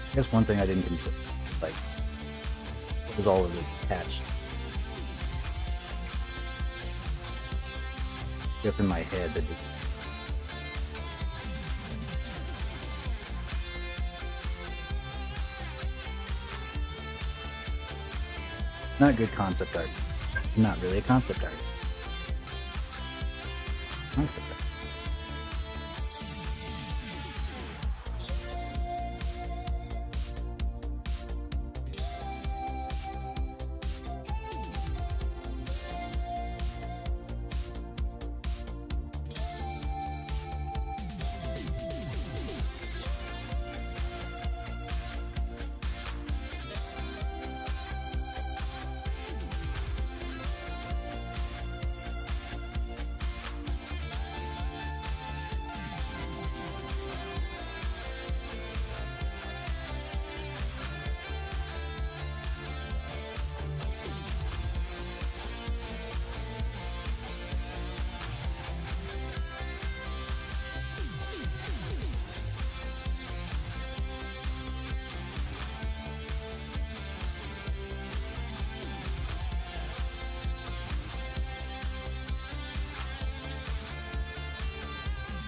I guess one thing I didn't consider, like, was all of this attached. Just in my head, that not good concept art. Not really a concept art. Concept art.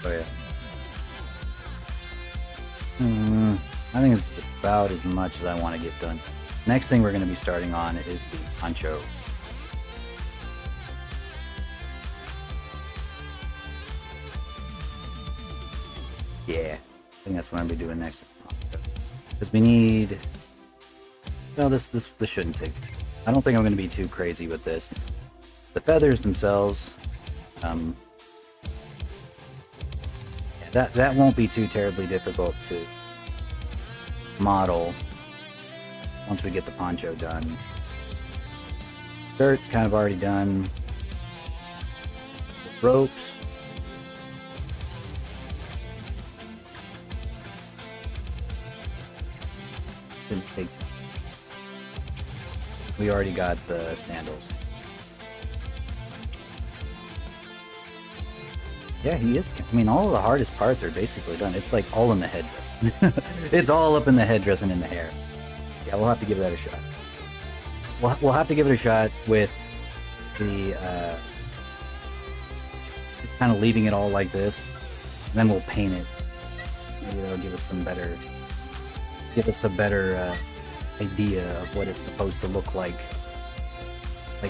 Oh yeah. I think it's about as much as I want to get done. Next thing we're going to be starting on is the poncho. Yeah, I think that's what I'm going to be doing next. Because we need... Well, this shouldn't take... I don't think I'm going to be too crazy with this. The feathers themselves... that won't be too terribly difficult to model once we get the poncho done. Skirt's kind of already done. The ropes. Didn't take time. We already got the sandals. Yeah, he is. I mean, all of the hardest parts are basically done. It's like all in the headdress. It's all up in the headdress and in the hair. Yeah, we'll have to give that a shot. We'll have to give it a shot with the kind of leaving it all like this, and then we'll paint it. Maybe that'll give us a better idea of what it's supposed to look like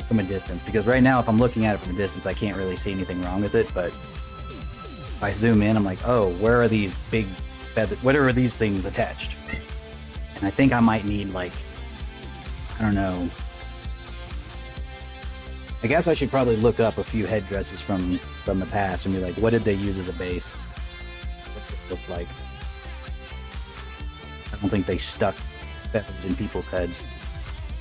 from a distance. Because right now, if I'm looking at it from a distance, I can't really see anything wrong with it. But if I zoom in, I'm like, oh, where are these big feathers? What are these things attached? And I think I might need, like, I don't know. I guess I should probably look up a few headdresses from the past and be like, what did they use as a base? What did it look like? I don't think they stuck feathers in people's heads.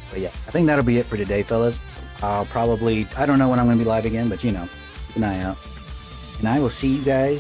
But yeah, I think that'll be it for today, fellas. I'll probably, I don't know when I'm going to be live again, but you know, keep an eye out. And I will see you guys